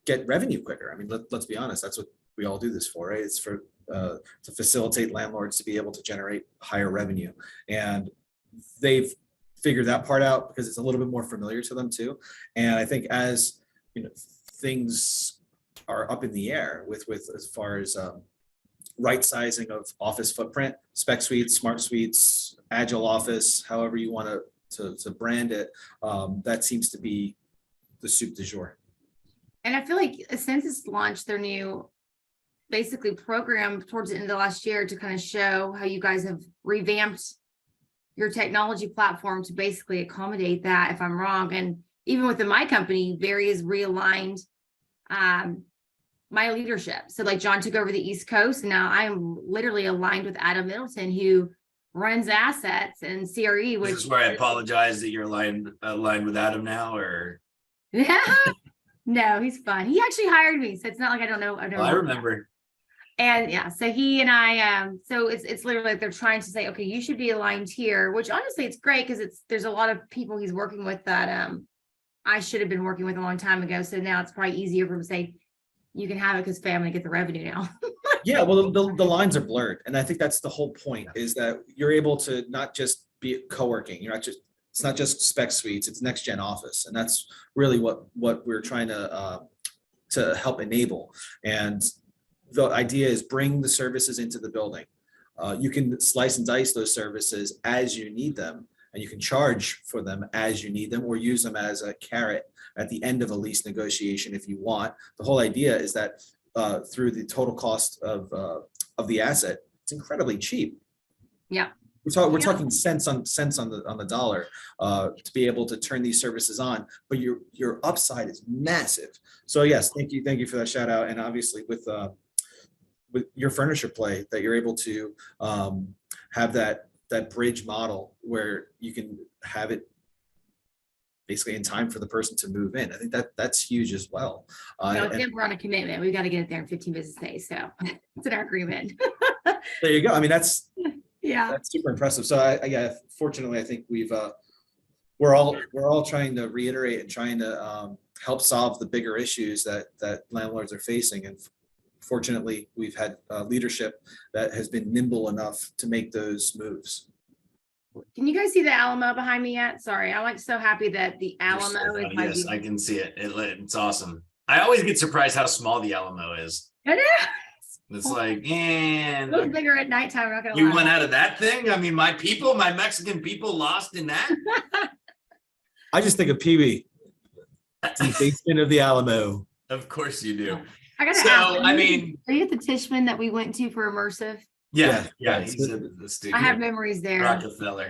get revenue quicker. I mean, let's be honest, that's what we all do this for, right? It's for to facilitate landlords to be able to generate higher revenue. And they've figured that part out because it's a little bit more familiar to them too. And I think as things are up in the air with as far as right sizing of office footprint, spec suites, smart suites, agile office, however you want to brand it, that seems to be the soup du jour. And I feel like since it's launched their new basically program towards the end of the last year to kind of show how you guys have revamped your technology platform to basically accommodate that, if I'm wrong. And even within my company, Barry has realigned my leadership. So like John took over the East Coast, and now I'm literally aligned with Adam Middleton, who runs assets and CRE. Which This is where I apologize that you're aligned with Adam now, or no, he's fun. He actually hired me, so it's not like I don't know. I remember. And yeah, so he and I, so it's literally like they're trying to say, okay, you should be aligned here, which honestly, it's great because there's a lot of people he's working with that I should have been working with a long time ago. So now it's probably easier for him to say, you can have it because family get the revenue now. Yeah, well, the lines are blurred. And I think that's the whole point, is that you're able to not just be co-working. It's not just spec suites, it's next gen office. And that's really what we're trying to help enable. And the idea is bring the services into the building. You can slice and dice those services as you need them, and you can charge for them as you need them, or use them as a carrot at the end of a lease negotiation if you want. The whole idea is that through the total cost of the asset, it's incredibly cheap. Yeah. We're talking cents on the dollar to be able to turn these services on, but your upside is massive. So yes, thank you for that shout out. And obviously with your furniture play, that you're able to have that bridge model where you can have it basically in time for the person to move in. I think that's huge as well. No, we're on a commitment. We've got to get it there in 15 business days. So it's in our agreement. There you go. I mean, that's Yeah. super impressive. So yeah, fortunately, I think we're all trying to reiterate and trying to help solve the bigger issues that landlords are facing. And fortunately, we've had leadership that has been nimble enough to make those moves. Can you guys see the Alamo behind me yet? Sorry, I'm like so happy that the Alamo is my Yes, view. I can see it. It's awesome. I always get surprised how small the Alamo is. I know. It's like, It looks bigger at nighttime. I'm not gonna you lie. went out of that thing. I mean, my Mexican people lost in that. I just think of Pee-wee, the basement of the Alamo. Of course you do. I gotta So, ask. I mean, are you at the Tishman that we went to for immersive? Yeah. Yeah. He's at the studio. I have memories there. Rockefeller.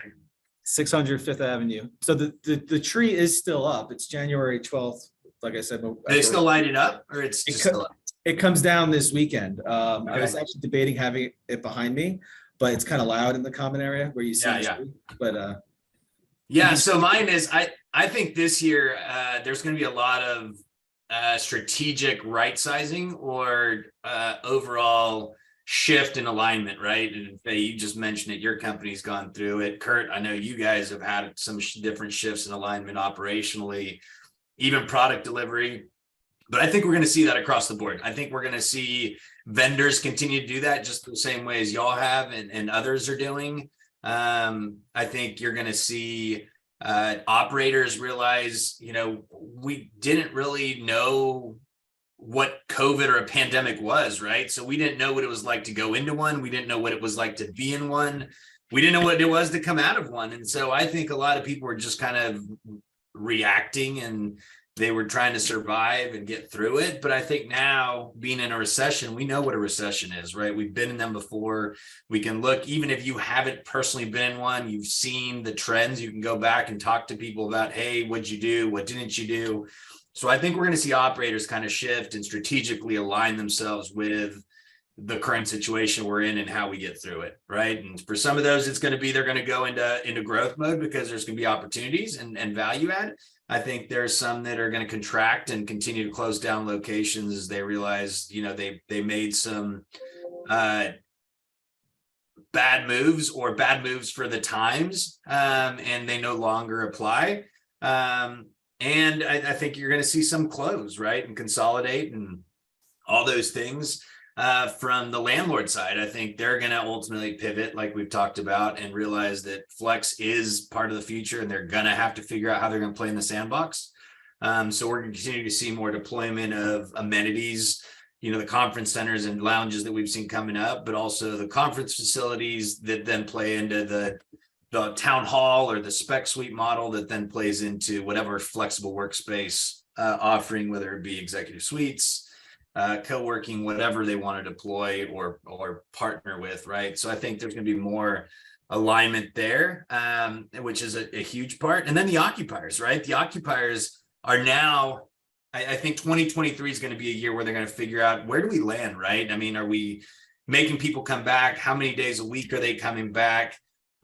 600 Fifth Avenue. So the tree is still up. It's January 12th. Like I said, They still light it up, or it's just still up? it comes down this weekend. I was Okay. actually debating having it behind me, but it's kind of loud in the common area where you see the Yeah. tree. But Yeah, so mine is, I think this year there's going to be a lot of strategic right sizing or overall shift in alignment, right? And Faye, you just mentioned it, your company's gone through it. Kurt, I know you guys have had some different shifts in alignment operationally, even product delivery. But I think we're going to see that across the board. I think we're going to see vendors continue to do that just the same way as y'all have and others are doing. I think you're going to see operators realize, we didn't really know what COVID or a pandemic was, right? So we didn't know what it was like to go into one. We didn't know what it was like to be in one. We didn't know what it was to come out of one. And so I think a lot of people were just kind of reacting and they were trying to survive and get through it. But I think now, being in a recession, we know what a recession is, right? We've been in them before. We can look, even if you haven't personally been in one, you've seen the trends, you can go back and talk to people about, hey, what'd you do? What didn't you do? So I think we're going to see operators kind of shift and strategically align themselves with the current situation we're in and how we get through it, right? And for some of those, it's going to be, they're going to go into growth mode because there's going to be opportunities and value add. I think there's some that are going to contract and continue to close down locations as they realize, they made some bad moves for the times, and they no longer apply. And I think you're going to see some close, right, and consolidate and all those things. From the landlord side, I think they're going to ultimately pivot, like we've talked about, and realize that flex is part of the future, and they're going to have to figure out how they're going to play in the sandbox. So we're going to continue to see more deployment of amenities, the conference centers and lounges that we've seen coming up, but also the conference facilities that then play into the town hall or the spec suite model that then plays into whatever flexible workspace offering, whether it be executive suites, co-working, whatever they want to deploy or partner with, right? So I think there's going to be more alignment there, which is a huge part. And then the occupiers, right? The occupiers are now, I think 2023 is going to be a year where they're going to figure out, where do we land, right? I mean, are we making people come back? How many days a week are they coming back?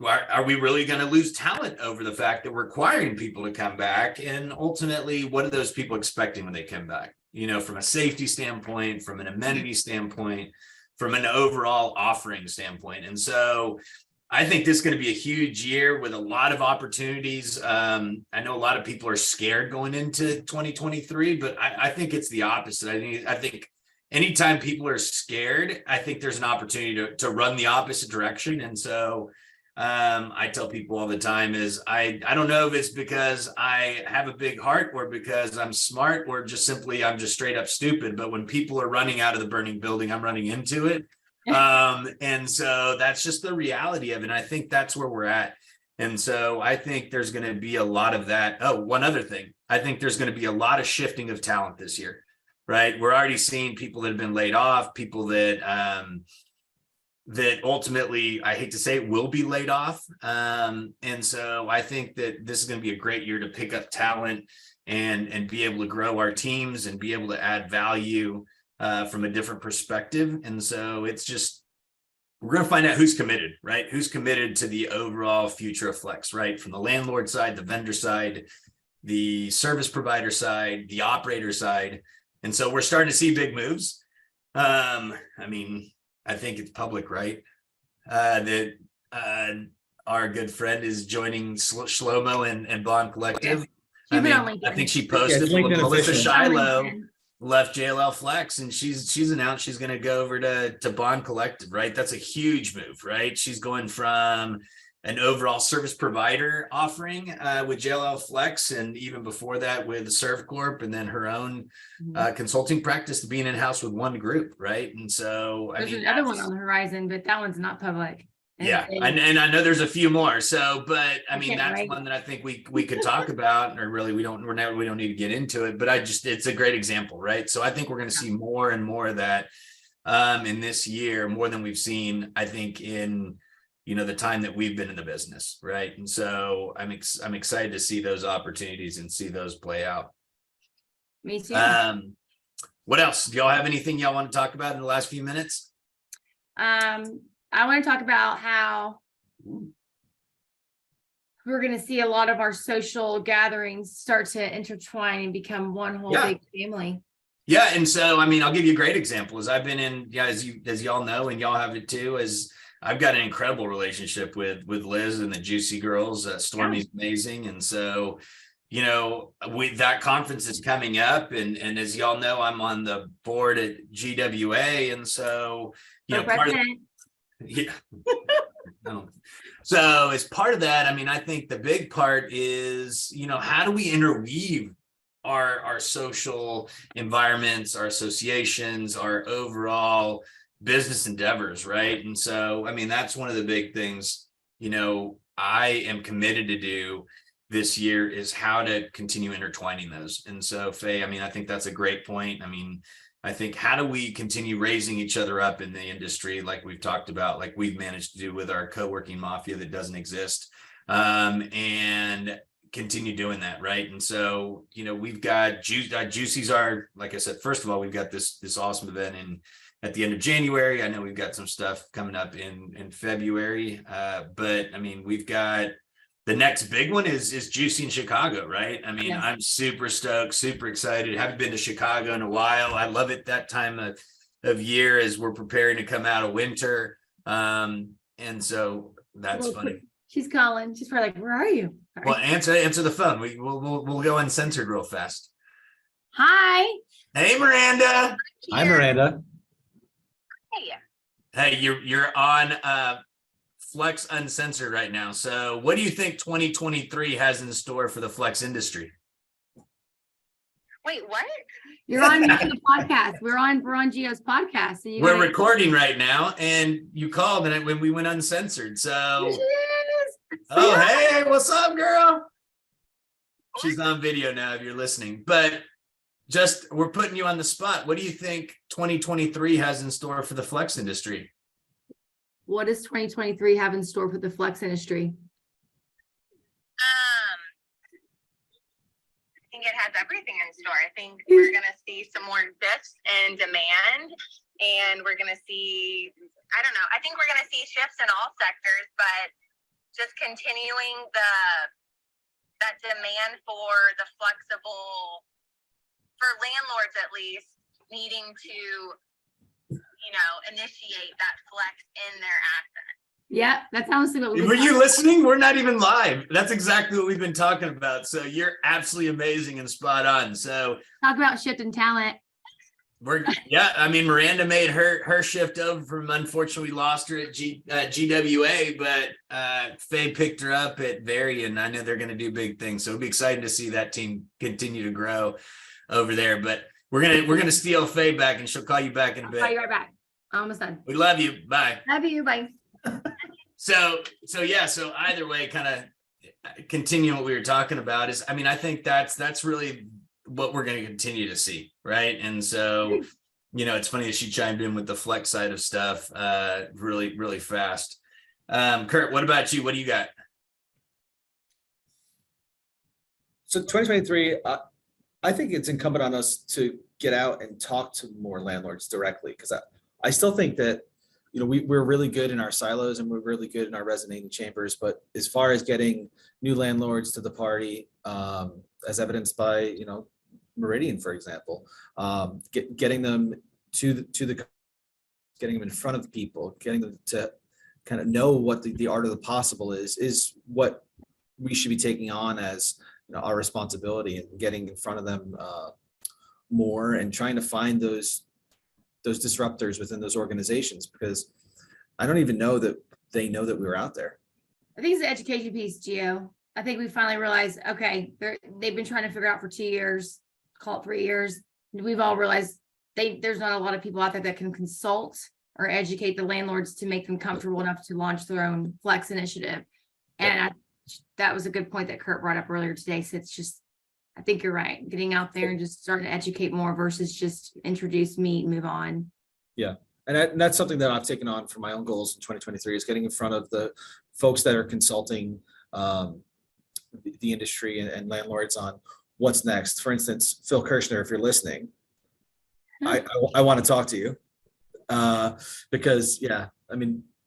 Are we really going to lose talent over the fact that we're requiring people to come back? And ultimately, what are those people expecting when they come back? From a safety standpoint, from an amenity standpoint, from an overall offering standpoint. And so I think this is going to be a huge year with a lot of opportunities. I know a lot of people are scared going into 2023, but I think it's the opposite. I think anytime people are scared, I think there's an opportunity to run the opposite direction. And so I tell people all the time is I don't know if it's because I have a big heart or because I'm smart or just simply I'm just straight up stupid. But when people are running out of the burning building, I'm running into it. And so that's just the reality of it. And I think that's where we're at. And so I think there's going to be a lot of that. Oh, one other thing. I think there's going to be a lot of shifting of talent this year, right? We're already seeing people that have been laid off, people that that ultimately, I hate to say it, will be laid off. And so I think that this is going to be a great year to pick up talent and be able to grow our teams and be able to add value from a different perspective. And so it's just, we're going to find out who's committed, right? Who's committed to the overall future of Flex, right? From the landlord side, the vendor side, the service provider side, the operator side. And so we're starting to see big moves. I mean, I think it's public, right? That our good friend is joining Shlomo and Bond Collective. Yes. I She's been mean, on LinkedIn. I think she posted Yeah, LinkedIn Melissa official. Shiloh LinkedIn. left JLL Flex, and she's announced she's going to go over to Bond Collective, right? That's a huge move, right? She's going from an overall service provider offering with JLL Flex, and even before that with Serve Corp, and then her own consulting practice to being in-house with one group, right? And so There's I mean, another one on the horizon, but that one's not public. yeah, and I know there's a few more. So, but I mean, can't that's wait. one that I think we could talk about, or really we don't need to get into it. But it's a great example, right? So I think we're going to see more and more of that in this year, more than we've seen, I think, in the time that we've been in the business, right? And so I'm excited to see those opportunities and see those play out. Me too. What else? Do y'all have anything y'all want to talk about in the last few minutes? I want to talk about how we're going to see a lot of our social gatherings start to intertwine and become one whole big family. Yeah, and so I mean, I'll give you a great example. As I've been in, as y'all know, and y'all have it too, as I've got an incredible relationship with Liz and the Juicy Girls. Stormy's amazing, and so that conference is coming up, and as y'all know, I'm on the board at GWA, and so part of yeah. No. So as part of that, I mean, I think the big part is, how do we interweave our social environments, our associations, our overall business endeavors, right? And so, I mean, that's one of the big things, I am committed to do this year, is how to continue intertwining those. And so, Faye, I mean, I think that's a great point. I mean, I think, how do we continue raising each other up in the industry, like we've talked about, like we've managed to do with our co-working mafia that doesn't exist, and continue doing that, right? And so, we've got Juicy's our, like I said, first of all, we've got this awesome event at the end of January. I know we've got some stuff coming up in February, but I mean, we've got the next big one is Juicy in Chicago, right? I mean, I'm super stoked, super excited. Haven't been to Chicago in a while. I love it that time of year as we're preparing to come out of winter. And so that's funny. She's calling. She's probably like, "Where are you?" Sorry. Well, answer the phone. We'll go uncensored real fast. Hi. Hey, Miranda. Hi, Miranda. Hey, you're on Flex Uncensored right now. So what do you think 2023 has in store for the Flex industry? Wait, what? You're on the podcast. We're on Gio's podcast. So we're recording right now, and you called and when we went uncensored. So hey, what's up, girl? She's on video now if you're listening, but just, we're putting you on the spot. What do you think 2023 has in store for the Flex industry? What does 2023 have in store for the Flex industry? I think it has everything in store. I think we're going to see some more shifts in demand, and we're going to see, I don't know, I think we're going to see shifts in all sectors, but just continuing that demand for the flexible, for landlords at least, needing to initiate that flex in their asset. Yeah, that's honestly what Were you listening? We're not even live. That's exactly what we've been talking about. So you're absolutely amazing and spot on. So talk about shifting talent. I mean, Miranda made her shift over from, unfortunately, we lost her at GWA, but Faye picked her up at Very, and I know they're going to do big things. So it'll be exciting to see that team continue to grow over there. But we're gonna steal Faye back, and she'll call you back in a bit. I'll call you right back. Almost done. We love you. Bye. Love you. Bye. So either way, kind of continue what we were talking about is, I mean, I think that's really what we're going to continue to see. Right. And so, it's funny that she chimed in with the flex side of stuff really, really fast. Kurt, what about you? What do you got? So 2023, I think it's incumbent on us to get out and talk to more landlords directly, because I still think that, we're really good in our silos and we're really good in our resonating chambers. But as far as getting new landlords to the party, as evidenced by, Meridian, for example, getting them to the getting them in front of people, getting them to kind of know what the art of the possible is what we should be taking on as our responsibility, and getting in front of them more and trying to find those disruptors within those organizations, because I don't even know that they know that we were out there. I think it's the education piece, Gio. I think we finally realized, okay, they've been trying to figure out for 2 years, call it 3 years. We've all realized there's not a lot of people out there that can consult or educate the landlords to make them comfortable enough to launch their own flex initiative. And that was a good point that Kurt brought up earlier today. So it's just, I think you're right. Getting out there and just starting to educate more versus just introduce, meet, move on. Yeah. And that's something that I've taken on for my own goals in 2023, is getting in front of the folks that are consulting the industry and landlords on what's next. For instance, Phil Kirshner, if you're listening, I want to talk to you because,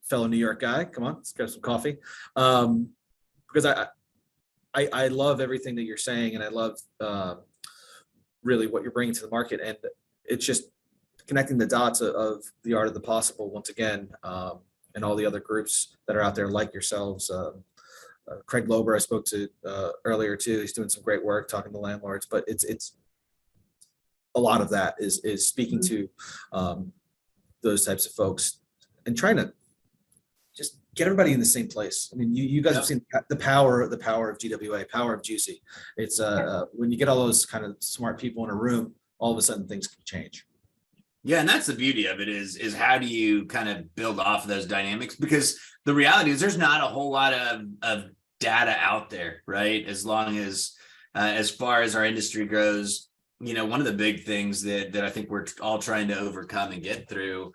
fellow New York guy, come on, let's grab some coffee. Because I love everything that you're saying, and I love really what you're bringing to the market, and it's just connecting the dots of the art of the possible once again, and all the other groups that are out there like yourselves. Craig Lober, I spoke to earlier too. He's doing some great work talking to landlords, but it's a lot of that is speaking to those types of folks and trying to just get everybody in the same place. I mean, you guys have seen the power of GWA, power of Juicy. It's when you get all those kind of smart people in a room, all of a sudden things can change. Yeah, and that's the beauty of it is how do you kind of build off of those dynamics? Because the reality is there's not a whole lot of data out there, right? As long as far as our industry grows, one of the big things that I think we're all trying to overcome and get through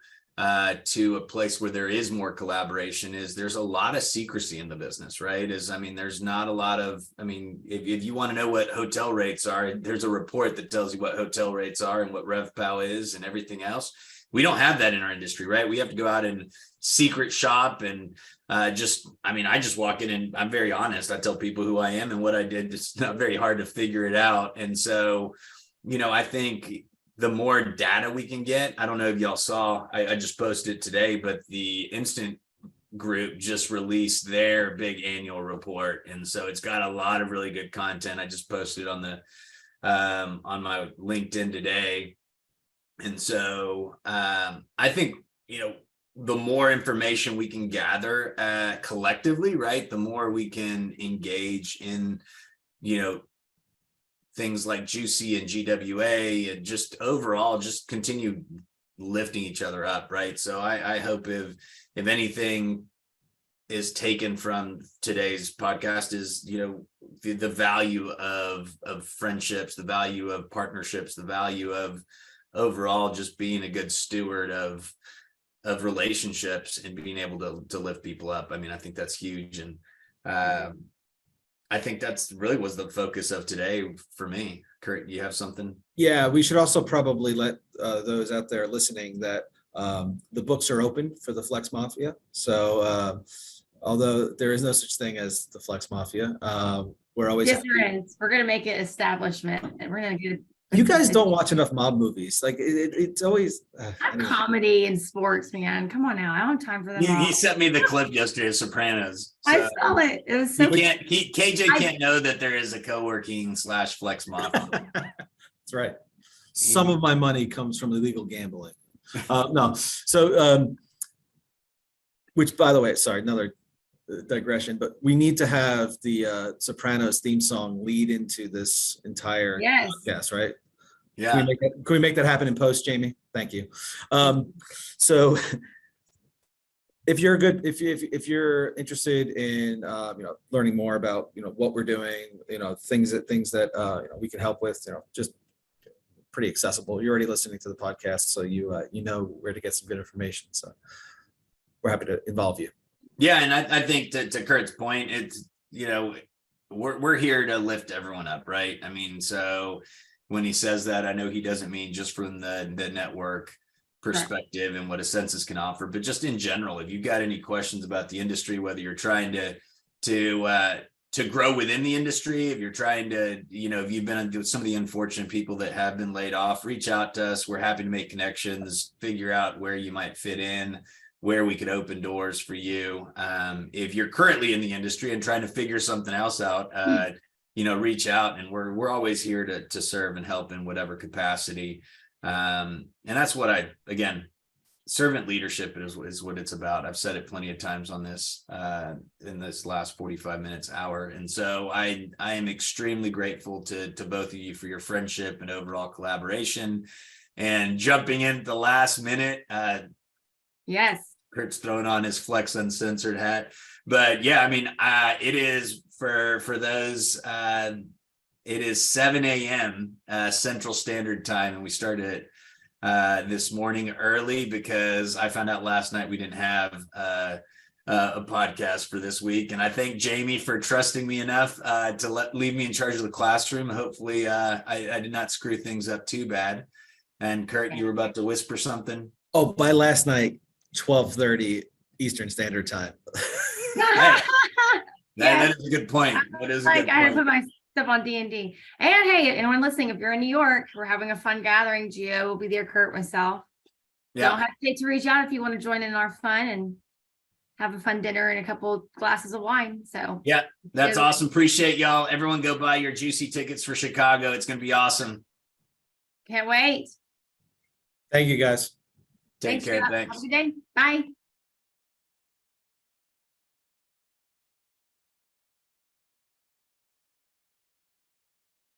to a place where there is more collaboration is there's a lot of secrecy in the business, right? There's not a lot of, if you want to know what hotel rates are, there's a report that tells you what hotel rates are and what RevPAL is and everything else. We don't have that in our industry, right? We have to go out and secret shop and I just walk in and I'm very honest. I tell people who I am and what I did. It's not very hard to figure it out. And so, I think the more data we can get, I don't know if y'all saw, I just posted today, but the Instant Group just released their big annual report. And so it's got a lot of really good content. I just posted on on my LinkedIn today. And so I think, the more information we can gather collectively, right, the more we can engage in, things like Juicy and GWA and just overall just continue lifting each other up, right? So I hope if anything is taken from today's podcast is, the value of friendships, the value of partnerships, the value of overall just being a good steward of relationships and being able to lift people up. I think that's huge. And I think that's really was the focus of today for me. Kurt, you have something? Yeah, we should also probably let those out there listening that the books are open for the Flex Mafia. So although there is no such thing as the Flex Mafia, we're always— Yes, there is. We're going to make it establishment, and we're going to get— You guys don't watch enough mob movies. Like it's always anyway. Comedy and sports, man. Come on now. I don't have time for that. He sent me the clip yesterday of Sopranos. So I saw it. It was so— KJ can't know that there is a co-working / flex mafia. That's right. Some of my money comes from illegal gambling. No. So, which by the way, sorry, another digression, but we need to have the Sopranos theme song lead into this entire podcast, right? Yeah. Can we make that happen in post, Jamie? Thank you. So if you're interested in learning more about what we're doing, things that we can help with, just pretty accessible. You're already listening to the podcast, so you know where to get some good information. So we're happy to involve you. Yeah, and I think to Kurt's point, it's we're here to lift everyone up, right? I mean, so when he says that, I know he doesn't mean just from the network perspective and what a census can offer, but just in general, if you've got any questions about the industry, whether you're trying to grow within the industry, if you're trying to, if you've been with some of the unfortunate people that have been laid off, reach out to us. We're happy to make connections, figure out where you might fit in, where we could open doors for you. If you're currently in the industry and trying to figure something else out, reach out, and we're always here to serve and help in whatever capacity. And that's what servant leadership is what it's about. I've said it plenty of times on this in this last 45 minutes, hour. And so I am extremely grateful to both of you for your friendship and overall collaboration, and jumping in at the last minute. Yes. Kurt's throwing on his Flex Uncensored hat. But yeah, I mean, it is for those, it is 7 a.m. Central Standard Time, and we started this morning early because I found out last night we didn't have a podcast for this week. And I thank Jamie for trusting me enough to leave me in charge of the classroom. Hopefully I did not screw things up too bad. And Kurt, you were about to whisper something. Oh, by last night, 12:30 Eastern Standard Time. That is a good point. That is a good point. I had to put my stuff on D&D. And hey, anyone listening, if you're in New York, we're having a fun gathering. Gio will be there, Kurt, myself. Yeah. Don't hesitate to reach out if you want to join in our fun and have a fun dinner and a couple glasses of wine. So yeah, that's awesome. Appreciate y'all. Everyone go buy your juicy tickets for Chicago. It's going to be awesome. Can't wait. Thank you, guys. Take care. Scott. Thanks. Have a good day. Bye.